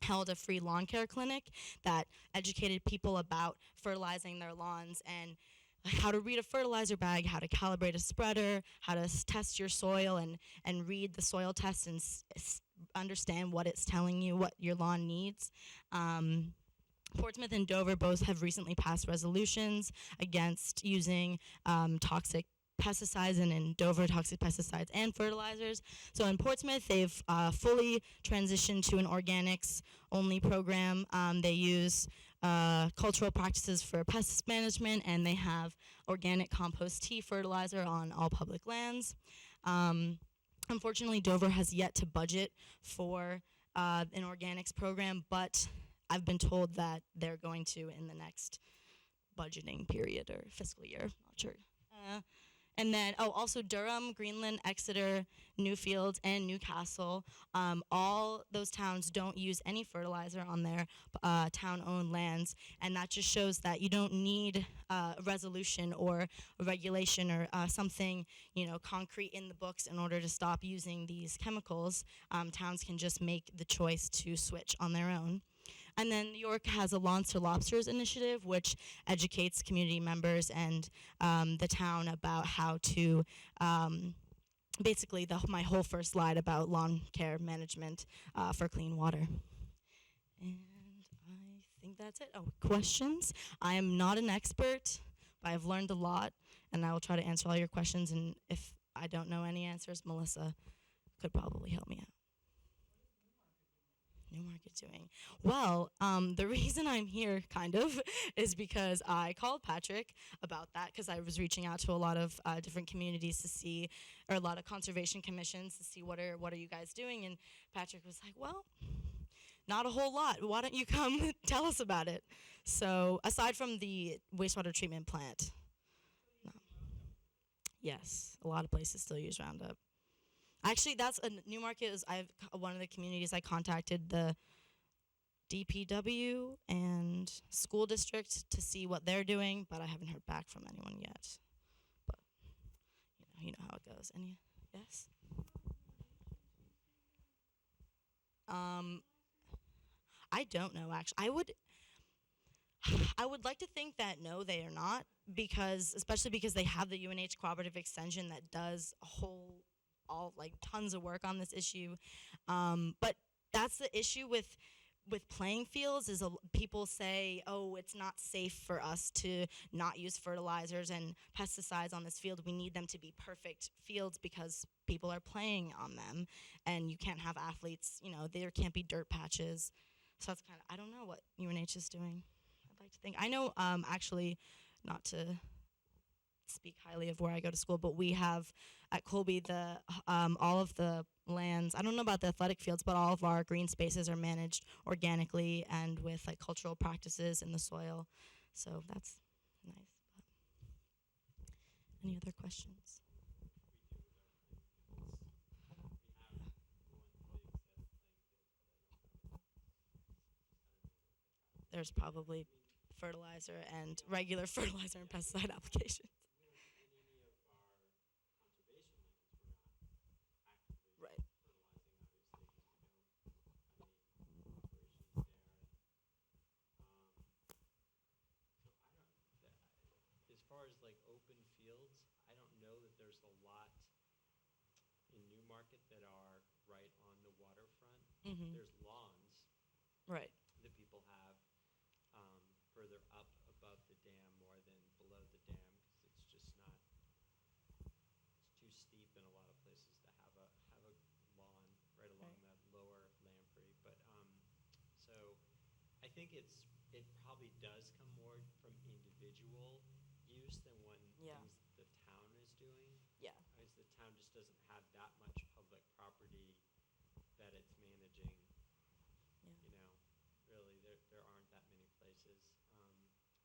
held a free lawn care clinic that educated people about fertilizing their lawns and how to read a fertilizer bag, how to calibrate a spreader, how to test your soil and read the soil test and understand what it's telling you, what your lawn needs. Portsmouth and Dover both have recently passed resolutions against using toxic pesticides, and in Dover, toxic pesticides and fertilizers. So in Portsmouth, they've fully transitioned to an organics-only program. They use cultural practices for pest management, and they have organic compost tea fertilizer on all public lands. Unfortunately, Dover has yet to budget for an organics program, but I've been told that they're going to in the next budgeting period or fiscal year, not sure. And then, also Durham, Greenland, Exeter, Newfields, and Newcastle, all those towns don't use any fertilizer on their town-owned lands, and that just shows that you don't need a resolution or a regulation or something, concrete in the books in order to stop using these chemicals. Towns can just make the choice to switch on their own. And then New York has a Lawns to Lobsters initiative, which educates community members and the town about how to basically my whole first slide about lawn care management for clean water. And I think that's it. Oh, questions? I am not an expert, but I've learned a lot, and I will try to answer all your questions. And if I don't know any answers, Melissa could probably help me out. Newmarket doing? Well, the reason I'm here, kind of, is because I called Patrick about that because I was reaching out to a lot of different communities to see, or a lot of conservation commissions to see what are you guys doing, and Patrick was like, well, not a whole lot. Why don't you come tell us about it? So aside from the wastewater treatment plant, no. Yes, a lot of places still use Roundup. Actually, that's Newmarket is one of the communities I contacted the DPW and school district to see what they're doing, but I haven't heard back from anyone yet. But you know how it goes. Any yes? I don't know actually. I would like to think that no, they are not, especially because they have the UNH cooperative extension that does tons of work on this issue. But that's the issue with playing fields is people say, oh, it's not safe for us to not use fertilizers and pesticides on this field. We need them to be perfect fields because people are playing on them, and you can't have athletes, there can't be dirt patches. So that's I don't know what UNH is doing. I'd like to think. I know, actually, not to speak highly of where I go to school, but we have at Colby all of the lands. I don't know about the athletic fields, but all of our green spaces are managed organically and with cultural practices in the soil. So that's nice. Any other questions? There's probably fertilizer and regular fertilizer and pesticide applications. Right. As far as open fields, I don't know that there's a lot in Newmarket that are right on the waterfront. Mm-hmm. There's lawns Right. that people have further up above the dam more than below the dam because it's just not. It's too steep in a lot of places to have a lawn right along that lower lamprey. But so I think it probably does come more from individual use than things the town is doing. Yeah. Because the town just doesn't have that much public property that it's managing. Yeah. Really, there aren't that many places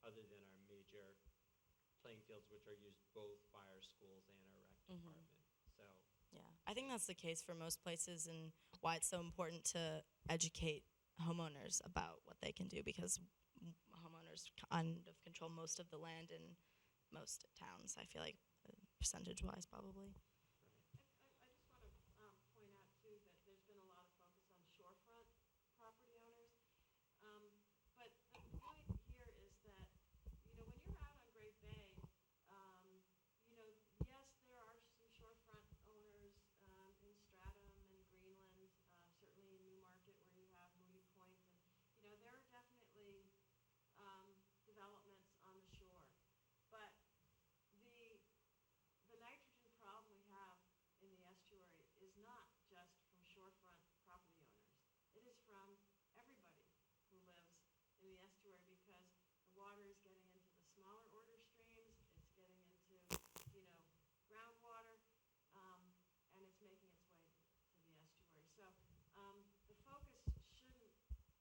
other than our major playing fields, which are used both by our schools and our rec department. So. Yeah, I think that's the case for most places, and why it's so important to educate homeowners about what they can do, because homeowners kind of control most of the land in most towns, I feel like, percentage-wise, probably. I just want to point out, too, that there's been a lot of focus on shorefront property owners. But the point here is that, when you're out on Great Bay, yes, there are some shorefront owners in Stratham and Greenland, certainly in Newmarket where you have Moody Point, and, there are definitely developments on the shore. But the nitrogen problem we have in the estuary is not just from shorefront property owners. It is from everybody who lives in the estuary, because the water is getting into the smaller order streams, it's getting into, groundwater, and it's making its way to the estuary. So the focus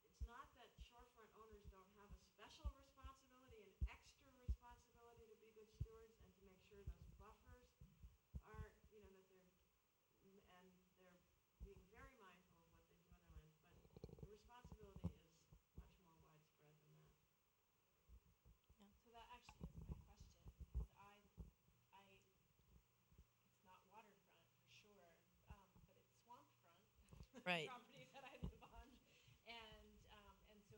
it's not that shorefront owners don't have a special responsibility, an extra responsibility to be good stewards and to make sure those buffers are, that they're being very mindful of what they do on their lands, but the responsibility is much more widespread than that. Yeah. So that actually is my question, because it's not waterfront for sure, but it's swamp front. Right. Property that I live on, and so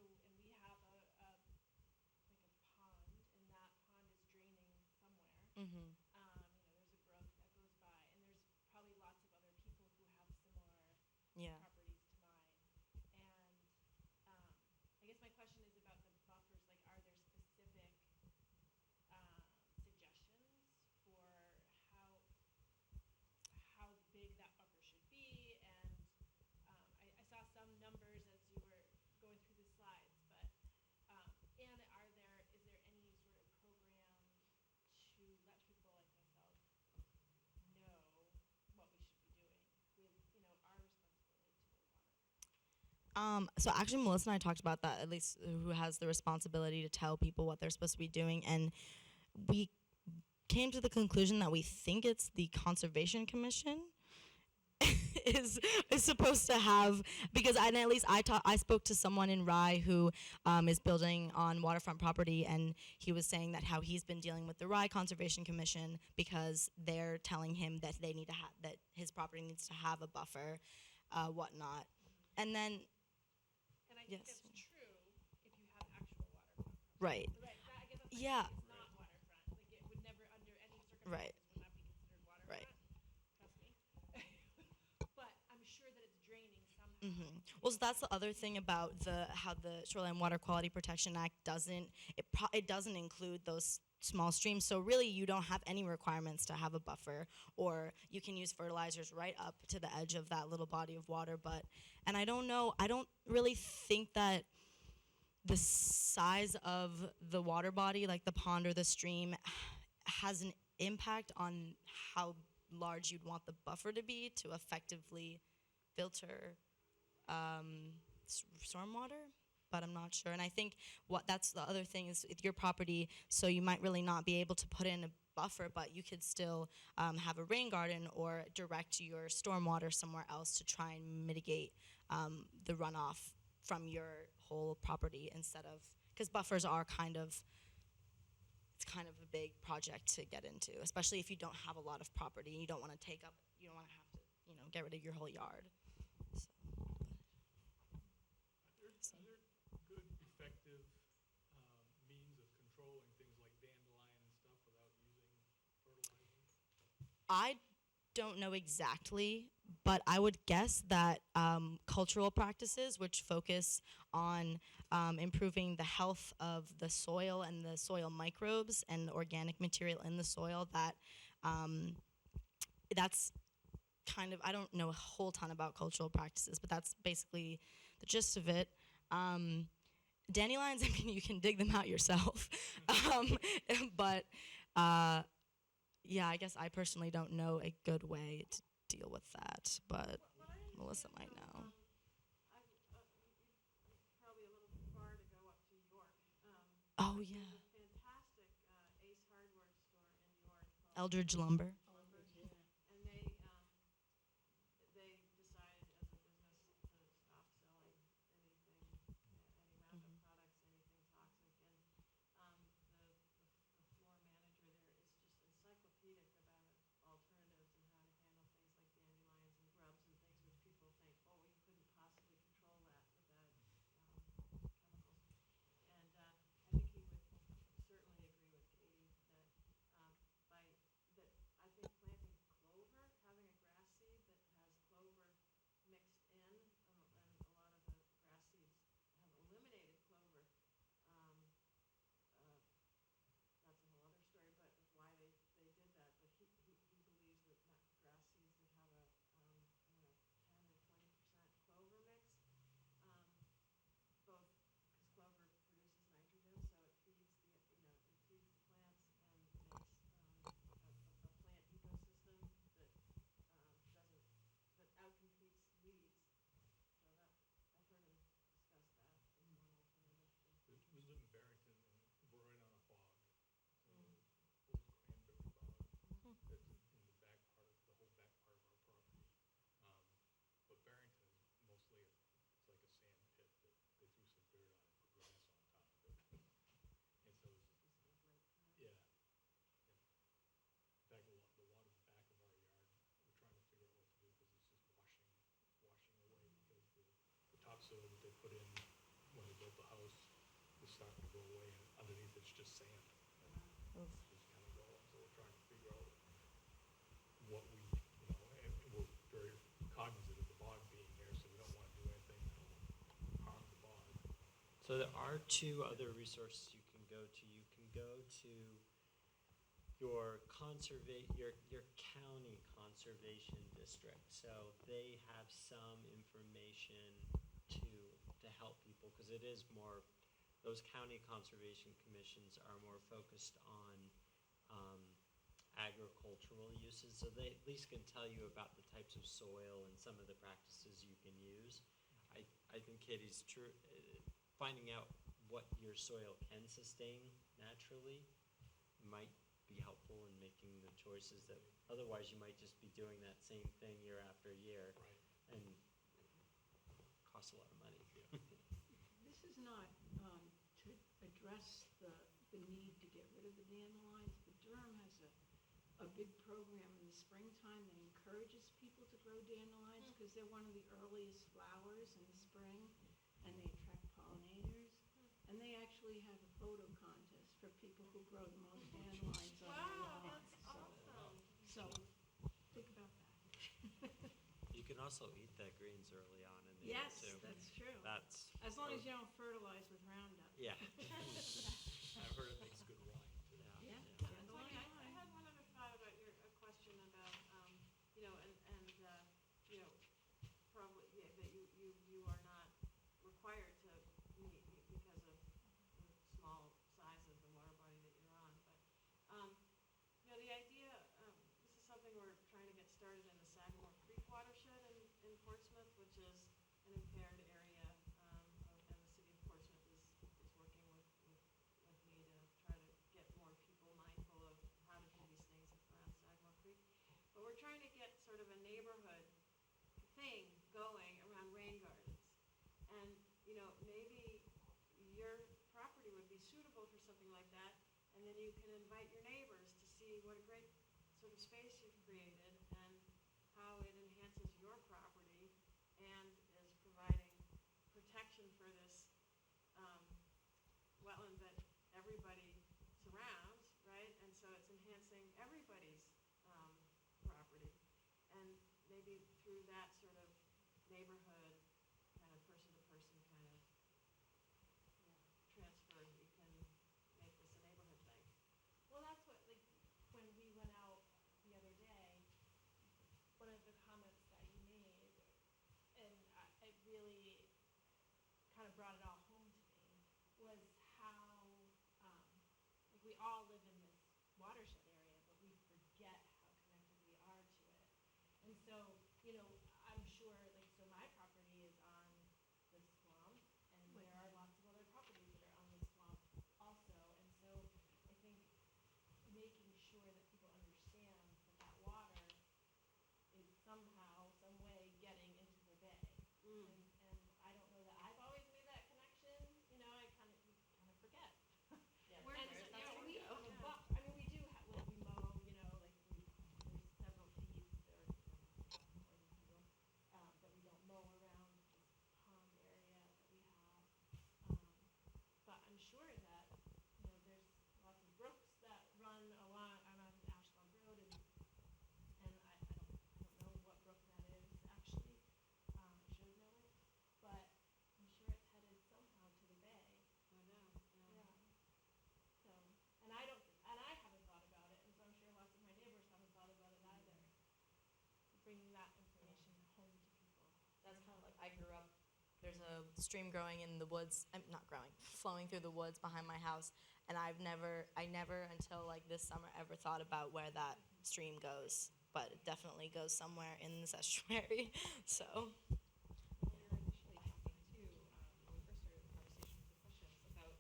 Mm-hmm. There's a brook that goes by, and there's probably lots of other people who have similar Yeah. properties to mine. And I guess my question is about the buffers. Like, are there specific suggestions for how big that buffer should be? And I saw some numbers as you were going through the slides, but and is there any sort of program to let people like myself know what we should be doing with our responsibility to the water? So actually, Melissa and I talked about that. At least who has the responsibility to tell people what they're supposed to be doing, and we came to the conclusion that we think it's the Conservation Commission is supposed to have, because at least I spoke to someone in Rye who is building on waterfront property, and he was saying that how he's been dealing with the Rye Conservation Commission because they're telling him that they need to that his property needs to have a buffer, whatnot, and then And I think yes, that's true if you have actual waterfront. right, Right. I guess that's yeah, it's not waterfront. Like it would never, under any circumstances, right, would not be considered waterfront. right. Trust me. But I'm sure that it's draining somehow. Mm-hmm. Well, so that's the other thing about how the Shoreline Water Quality Protection Act doesn't include those small streams. So really, you don't have any requirements to have a buffer, or you can use fertilizers right up to the edge of that little body of water. And I don't know. I don't really think that the size of the water body, like the pond or the stream, has an impact on how large you'd want the buffer to be to effectively filter stormwater, but I'm not sure. And I think that's the other thing is with your property, so you might really not be able to put in a buffer, but you could still have a rain garden or direct your stormwater somewhere else to try and mitigate the runoff from your whole property instead of, because buffers are it's kind of a big project to get into, especially if you don't have a lot of property and you don't want to have to, get rid of your whole yard. So. Are there good, effective means of controlling things like dandelion and stuff without using fertilizer? I don't know exactly, but I would guess that cultural practices, which focus on improving the health of the soil and the soil microbes and the organic material in the soil, that's kind of, I don't know a whole ton about cultural practices, but that's basically the gist of it. Dandelions, I mean, you can dig them out yourself. But yeah, I guess I personally don't know a good way to deal with that, but Melissa might know. Probably a little far to go up to York. Oh, yeah. There's a fantastic Ace Hardware store in York called Eldridge Lumber. And they decided as a business to stop selling anything, any Roundup products, anything toxic. And the floor manager there is just encyclopedic about alternatives and how to handle things like dandelions and grubs and things which people think, oh, you couldn't possibly control that without chemicals. And I think he would certainly agree with Katie that I think planting clover, having a grass seed that has clover mixed in, and a lot of the grass seeds have eliminated clover. That's a whole other story, but of why they did that. But he believes that grass seeds that have a 10 or 20% clover mix, both because clover produces nitrogen, so it feeds the plants and makes a plant ecosystem that outcompetes weeds. So I've heard him discuss that as one alternative. We live in Barrington, and we're right on a bog. It's an old cranberry bog that's in the back part of the whole back part of our property. But Barrington is mostly it's like a sand pit that they threw some dirt on and put grass on top of it. And so yeah. In fact, the water back of our yard, we're trying to figure out what to do because it's just washing away because the topsoil that they put in when they built the house is starting to go away, and underneath it's just sand. And it's just kind of going. So we're trying to So there are two other resources you can go to. You can go to your county conservation district. So they have some information to help people, because it is more, those county conservation commissions are more focused on agricultural uses, so they at least can tell you about the types of soil and some of the practices you can use. I think Katie's true. Finding out what your soil can sustain naturally might be helpful in making the choices that otherwise you might just be doing that same thing year after year, Right. and costs a lot of money. This is not to address the need to get rid of the dandelions, but Durham has a big program in the springtime that encourages people to grow dandelions because they're one of the earliest flowers in the spring, and they attract pollinators. And they actually have a photo contest for people who grow the most dandelions on their Wow, lawn. that's awesome. So think about that. You can also eat the greens early on in the year Yes, too. that's true. That's As long as you don't fertilize with Roundup. yeah. I've heard it makes good wine too. Yeah. So Dandelion I wine. had one other thought about a question about, you know, you know, probably, yeah, that you are not required to meet because of the small size of the water body that you're on, but, you know, the idea, this is something we're trying to get started in the Sagamore Creek watershed in Portsmouth, which is an impaired area, and the city of Portsmouth is working with me to try to get more people mindful of how to do these things around Sagamore Creek. But we're trying to get sort of a neighborhood thing going around rain gardens. And, you know, maybe your property would be suitable for something like that, and then you can invite your neighbors to see what a great sort of space you've created and how it enhances your property and is providing protection for this wetland that everybody surrounds, right? And so it's enhancing everybody's property. And maybe through that sort of neighborhood, kind of person-to-person kind of transfer, you can make this a neighborhood thing. Well, that's what, like, when we went out the other day, one of the comments that you made, and it really kind of brought it all home to me, was how, like, we all live in this watershed area, but we forget how connected we are to it. And so, you know, I'm sure, like, so my property is on the swamp, and there are lots of other properties that are on the swamp also. And so I think making sure that people understand that water is somehow, some way getting into the bay. And I don't know that I've always made that connection, you know, I kind of forget. Yeah, Where And does so, it you know, go? we have a buff, I mean, we do have, like, we mow, you know, like, there's several feet or more than several, that we don't mow around this pond area that we have. But I'm sure that, you know, there's lots of brooks that run along, I'm on Ashland Road, and I don't know what brook that is, actually. I should know it, but I'm sure it's headed somehow to the bay. I know, Yeah. So, and I haven't thought about it, and so I'm sure lots of my neighbors haven't thought about it either. Bringing that information home to people. That's kind of like, I grew up, there's a stream growing in the woods, not growing, flowing through the woods behind my house, and I never until like this summer ever thought about where that stream goes, but it definitely goes somewhere in this estuary, so. We were initially talking too, when we first started the conversation with the questions about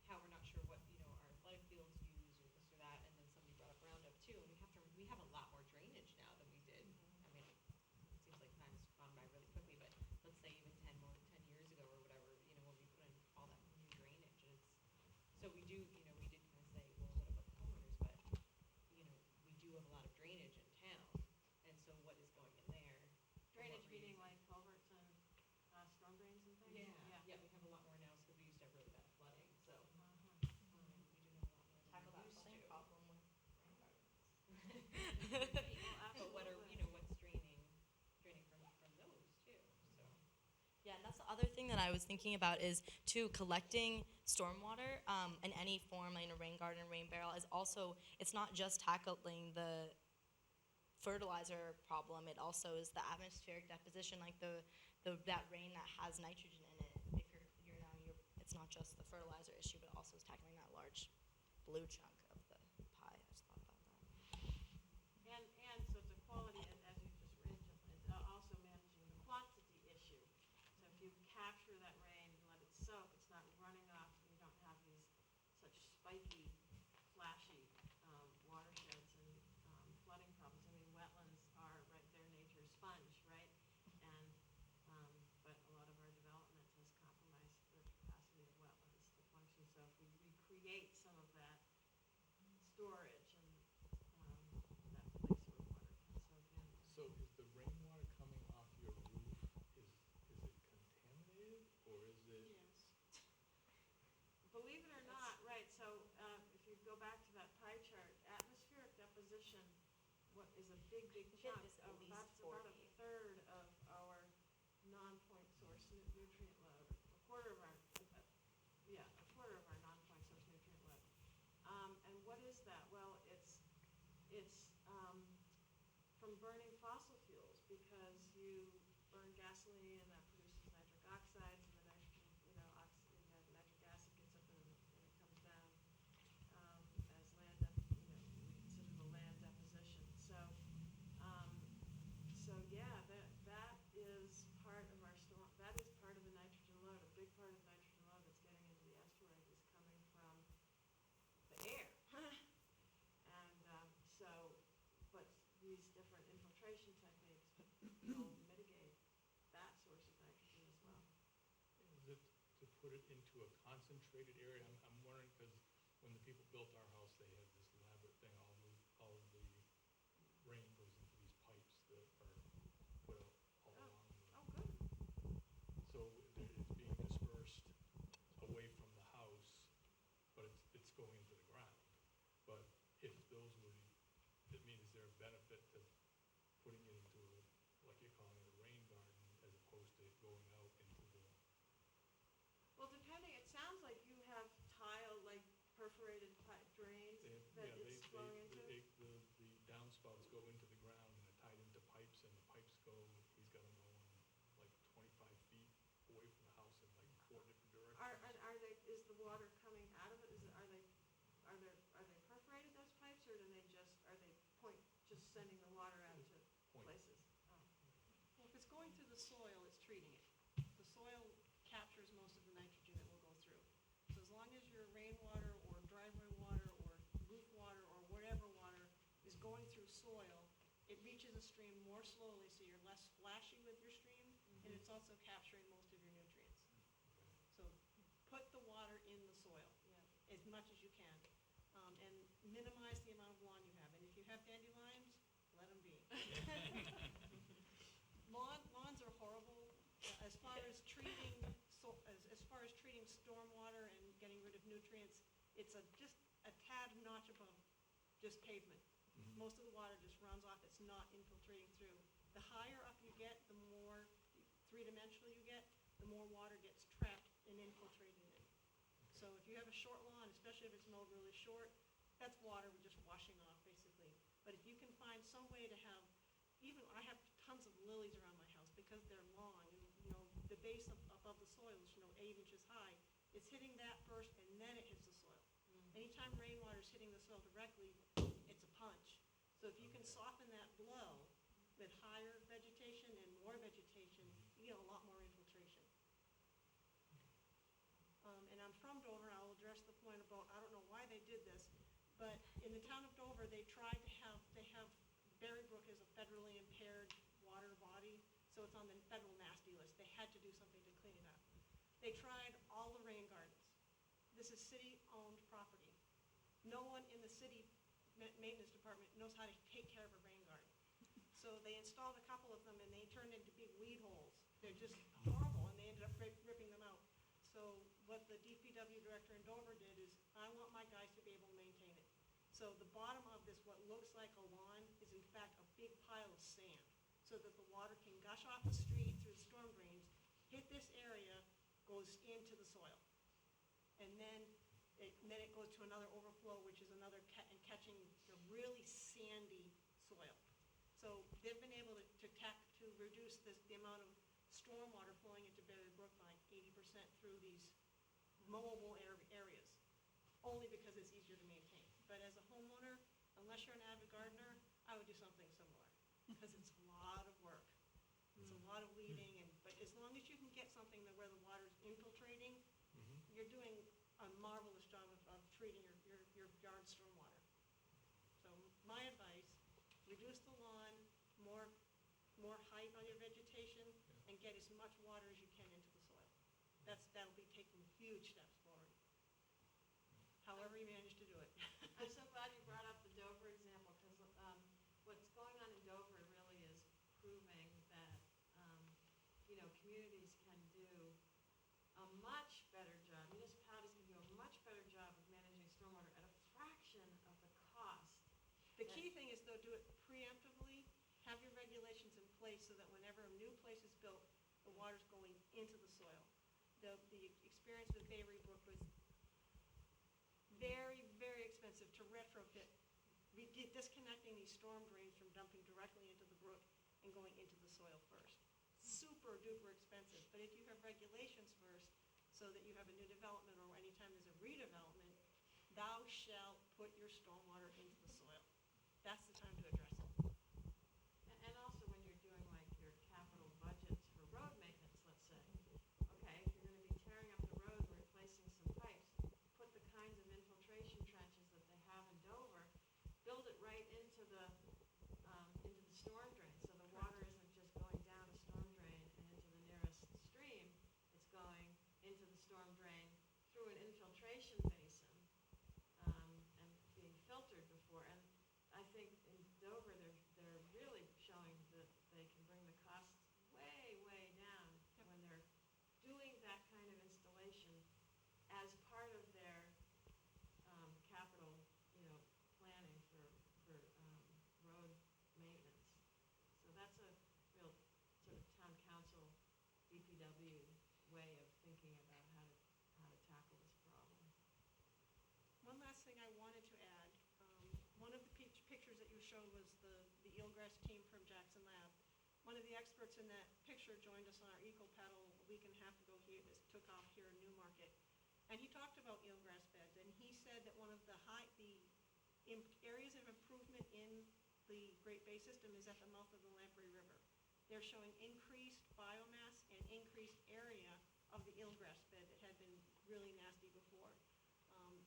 how we're not sure what, you know, our athletic fields use or this or that, and then somebody brought up Roundup too, and we have a lot more drainage now than we did. I mean, it seems like time's gone by really quickly, but let's say even 10 years ago or whatever, you know, when we put in all that new drainage, and so we do, you know, we did kind of say, well, what about the homeowners, but, you know, we do have a lot of drainage in town, and so what is going in there? for what drainage meaning reason? like culverts and storm drains and things? Yeah, we have a lot more now, because we used to have really bad flooding, so, Uh-huh. we do have a lot more than Tackle we that used same to. problem with rain gardens. Well, But what are, absolutely. you know, what's draining from those too, so. Yeah, and that's the other thing that I was thinking about is too collecting stormwater in any form, like in a rain garden, rain barrel, is also, it's not just tackling the fertilizer problem, it also is the atmospheric deposition, like that rain that has nitrogen in it. If it's not just the fertilizer issue, but also is tackling that large blue chunk of the pie. I just thought about that. And so it's a quality, and as you just mentioned, it's also managing the quantity issue. So if you capture that rain and let it soak, it's not running off, and you don't have these such spiky, flashy watersheds and flooding problems. I mean, wetlands are, right, they're nature's sponge, right? And, but a lot of our development has compromised the capacity of wetlands to function. So if we recreate some of that storage and that place where water can soak in. So is the rainwater coming off your roof, is it contaminated, or is it? Yes. Believe it or not, right, so if you go back to that pie chart, atmospheric deposition, what is a big, big I think chunk it's at of, least that's about 40. a third of our non-point source nutrient load, a quarter of our, a quarter of our non-point source nutrient load. And what is that? Well, it's from burning fossil fuels, because you burn gasoline and that produces nitric oxides, and the nitrogen, the nitric acid gets up and it comes down as land, we consider the land deposition. So, that is part of our storm. That is part of the nitrogen load. A big part of the nitrogen load that's getting into the estuary is coming from the air. And but these different infiltration techniques will mitigate that source of nitrogen as well. Is it to put it into a concentrated area? I'm wondering, because when the people built our house, they had this elaborate thing, all of the rain goes into these pipes that are put out all along. Oh, good. So it's being dispersed away from the house, but it's going into the ground. But if those were, I mean, is there a benefit to putting it into, like you're calling it, a rain garden, as opposed to it going out into the? Well, depending, it sounds like you have tile, like perforated drains that it's flowing into. The downspouts go into the ground and they're tied into pipes, and the pipes go, he's got them going like 25 feet away from the house in like 4 different directions. Is the water coming out of it? Are they perforated, those pipes, or are they just sending the water out to Point. places? Oh. Well, if it's going through the soil, it's treating it. The soil captures most of the nitrogen it will go through. So as long as your rainwater or driveway water or roof water or whatever water is going through soil, it reaches a stream more slowly, so you're less splashy with your stream, and it's also capturing most of your nutrients. So put the water in the soil as much as you can, and minimize the amount of lawn you have. And if you have dandelions, let them be. Lawns are horrible as far as treating stormwater and getting rid of nutrients. It's just a tad notch above just pavement. Most of the water just runs off. It's not infiltrating through. The higher up you get, the more three-dimensional you get, the more water gets trapped and infiltrated in. So if you have a short lawn, especially if it's mowed really short, that's water just washing off basically. But if you can find some way to have, I have tons of lilies around my house because they're long, and the base above the soil is 8 inches high. It's hitting that first, and then it hits the soil. Anytime rainwater is hitting the soil directly, it's a punch. So if you can soften that blow with higher vegetation and more vegetation, you get a lot more infiltration. And I'm from Dover, and I'll address the point about, I don't know why they did this, but in the town of Dover, they have Berrybrook is a federally impaired water body, so it's on the federal nasty list. They had to do something to clean it up. They tried all the rain gardens. This is city-owned property. No one in the city maintenance department knows how to take care of a rain garden. So they installed a couple of them, and they turned into big weed holes. They're just horrible, and they ended up ripping them out. So what the DPW director in Dover did is, I want my guys to be able to maintain it. So the bottom of this, what looks like a lawn, is in fact a big pile of sand, so that the water can gush off the street through the storm drains hit this area, goes into the soil. And then it goes to another overflow, which is another catching the really sandy soil. So they've been able to reduce the amount of stormwater flowing into Berry Brook by 80% through these mowable areas, only because it's easier to maintain. But as a homeowner, unless you're an avid gardener, I would do something similar, because it's a lot of work. It's a lot of weeding, but as long as you can get something where the water's infiltrating, you're doing a marvelous job of treating your yard stormwater. So my advice, reduce the lawn, more height on your vegetation, and get as much water as you can into the soil. That'll be taking huge steps forward. However you manage to do it. I'm so glad you brought up the Dover example, because what's going on in Dover really is proving that, communities can do a much better job, municipalities can do a much better job of managing stormwater at a fraction of the cost. The key thing is, though, do it preemptively, have your regulations in place so that whenever a new place is built, the water's going into the soil. The experience with Berry Brook was very, very expensive to retrofit, disconnecting these storm drains from dumping directly into the brook and going into the soil first. Super duper expensive, but if you have regulations first, so that you have a new development, or anytime there's a redevelopment, thou shalt put your stormwater into the soil. That's the time to address it. And also when you're doing like your capital budgets for road maintenance, let's say, okay, if you're gonna be tearing up the road and replacing some pipes, put the kinds of infiltration trenches that they have in Dover, build it right into the storm drain, so the water isn't just going down a storm drain and into the nearest stream, it's going into the storm drain through an infiltration basin, and being filtered before. And I think in Dover, they're really showing that they can bring the costs way, way down when they're doing that kind of installation as part of their capital, planning for road maintenance. So that's a real sort of town council, DPW way of thinking about how to tackle this problem. One last thing I wanted to add, one of the pictures that you showed was the Eelgrass team from Jackson Lab. One of the experts in that picture joined us on our eco paddle a week and a half ago. He took off here in Newmarket, and he talked about eelgrass beds, and he said that one of the areas of improvement in the Great Bay system is at the mouth of the Lamprey River. They're showing increased biomass and increased area of the eelgrass bed that had been really nasty before.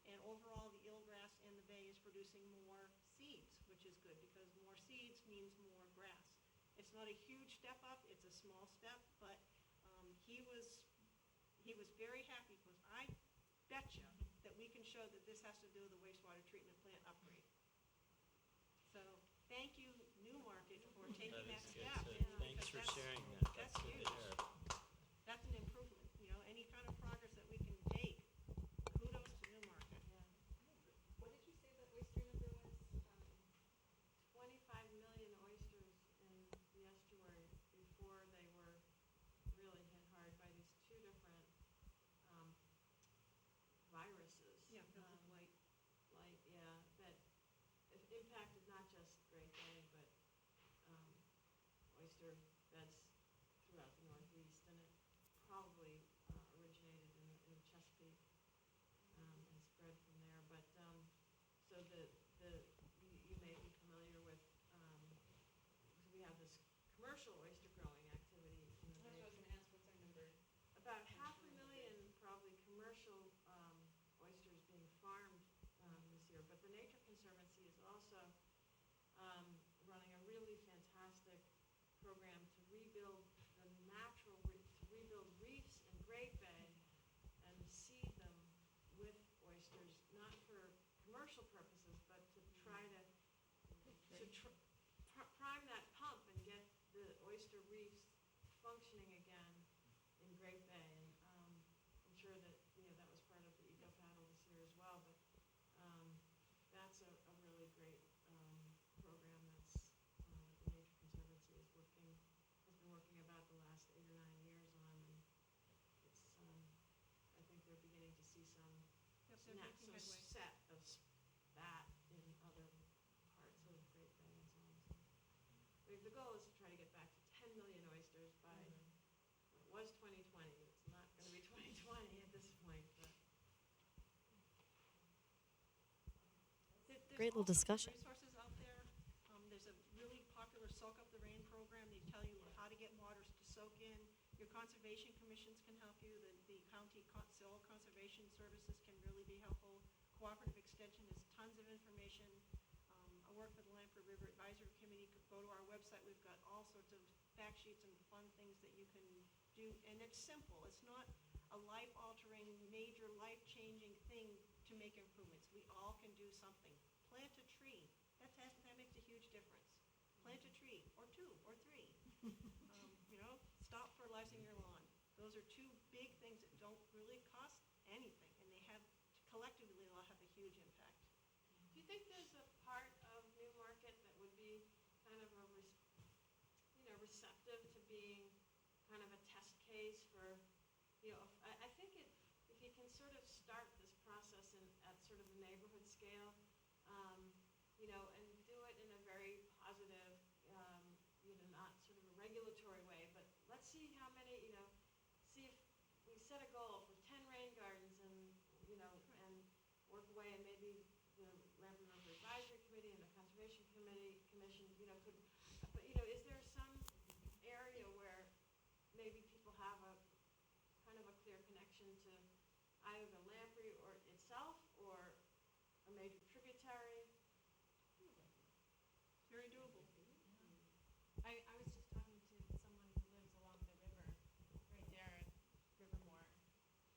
And overall, the eelgrass in the bay is producing more seeds, which is good, because more seeds means more grass. It's not a huge step up, it's a small step, but he was very happy, because I bet you that we can show that this has to do with the wastewater treatment plant upgrade. So thank you, Newmarket, for taking that is good. step. So because thanks for that's- sharing that. That's good to huge. hear. That's an improvement. Any kind of progress that we can take, kudos to Newmarket. Yeah. What did you say the oyster number was? 25 million oysters in the estuary before they were really hit hard by these two different viruses. Yeah, that's light. That impacted not just Great Bay, but oyster beds throughout the Northeast, and it probably originated in the Chesapeake and spread from there. But so you may be familiar with, so we have this commercial oyster growing activity in the That's bay. what I was gonna ask, what's our number? About 500,000 probably commercial oysters being farmed this year, but the Nature Conservancy is also running a really fantastic program to rebuild reefs in Great Bay and seed them with oysters, not for commercial purposes, but to try to prime that pump and get the oyster reefs functioning again in Great Bay. And I'm sure that that was part of the eco paddle this year as well. But that's a really great program that's the Nature Conservancy has been working about the last 8 or 9 years on. And Great little There's all sorts discussion. of resources out there. There's a really popular Soak Up the Rain program. They tell you how to get waters to soak in. Your conservation commissions can help you. The county soil conservation services can really be helpful. Cooperative Extension has tons of information. I work for the Lamprey River Advisory Committee. Go to our website. We've got all sorts of fact sheets and fun things that you can do. And it's simple. It's not a life-altering, major, life-changing thing to make improvements. We all can do something. Plant a tree. That makes a huge difference. Plant a tree, or two, or three. Stop fertilizing your lawn. Those are two big things that don't really cost anything, and they have, collectively, they'll have a huge impact. Do you think there's a part of Newmarket that would be kind of receptive to being kind of a test case for, I think if you can sort of start this process at sort of a neighborhood scale, and do it in a very positive, not sort of a regulatory way, but let's see how many, see if we set a goal for 10 rain gardens and work away, and maybe the Lamprey River Advisory Committee and the Conservation Commission, could, but, is there some area where maybe people have a kind of a clear connection to either the Lamprey or itself or a major tributary? Very doable. I was just talking to someone who lives along the river, right there at Rivermore,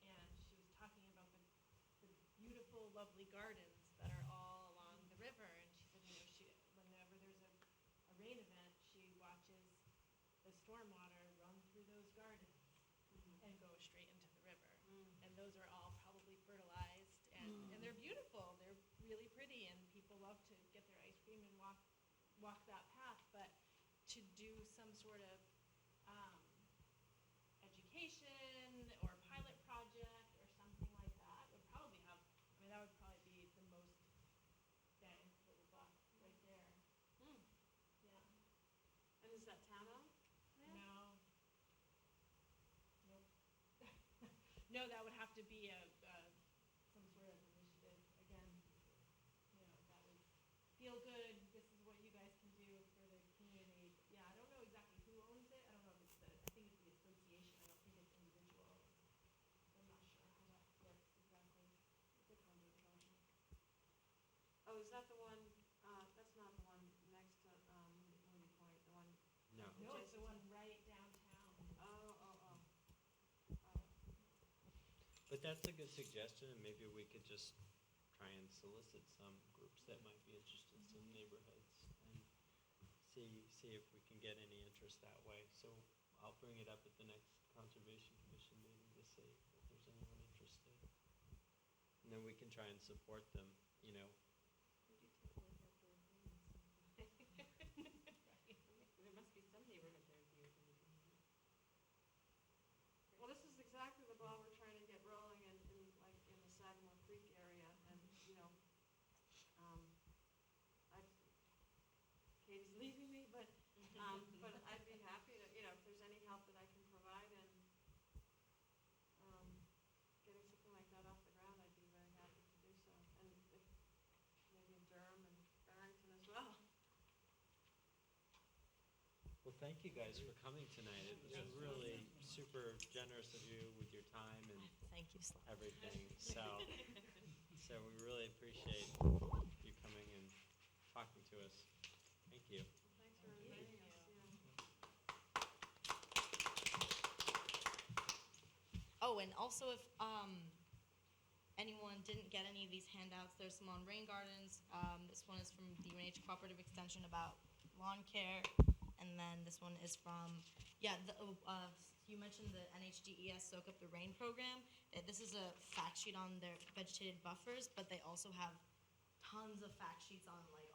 and she was talking about the beautiful, lovely gardens that are all along the river, and she said, whenever there's a rain event, she watches the stormwater run through those gardens and go straight into the river. And those are all probably fertilized, and they're beautiful. They're really pretty, and people love to get their ice cream and walk that path. But to do some sort of education or pilot project or something like that would probably have, that would probably be the most bang for the buck right there. Yeah. And is that town-owned? No. Nope. No, that would have to be some sort of initiative, again, that would feel good, this is what you guys can do for the community. Yeah, I don't know exactly who owns it, I don't know if it's I think it's the association, I don't think it's individuals. I'm not sure how that works exactly. It's a condo project. Oh, is that the one, that's not the one next to, Moody Point, the one? No. No, it's the one right downtown. Oh. But that's a good suggestion, and maybe we could just try and solicit some groups that might be interested, some neighborhoods, and see if we can get any interest that way. So I'll bring it up at the next Conservation Commission meeting to see if there's anyone interested. And then we can try and support them, We do take a look outdoor things. There must be some neighborhood there for you. Well, this is exactly the ball we're trying to get rolling in the Sagamore Creek area, and, Katie's leaving me, but I'd be happy to, if there's any help that I can provide in, getting something like that off the ground, I'd be very happy to do so, and if, maybe in Durham and Barrington as well. Well, thank you guys for coming tonight. It was really super generous of you with your time and Thank you, Slav. everything. So we really appreciate you coming and talking to us. Thank you. Thanks for inviting us, Oh, and also if anyone didn't get any of these handouts, there's some on rain gardens. This one is from the UNH Cooperative Extension about lawn care. And then this one is from, you mentioned the NHDES Soak Up the Rain program. This is a fact sheet on their vegetated buffers, but they also have tons of fact sheets on like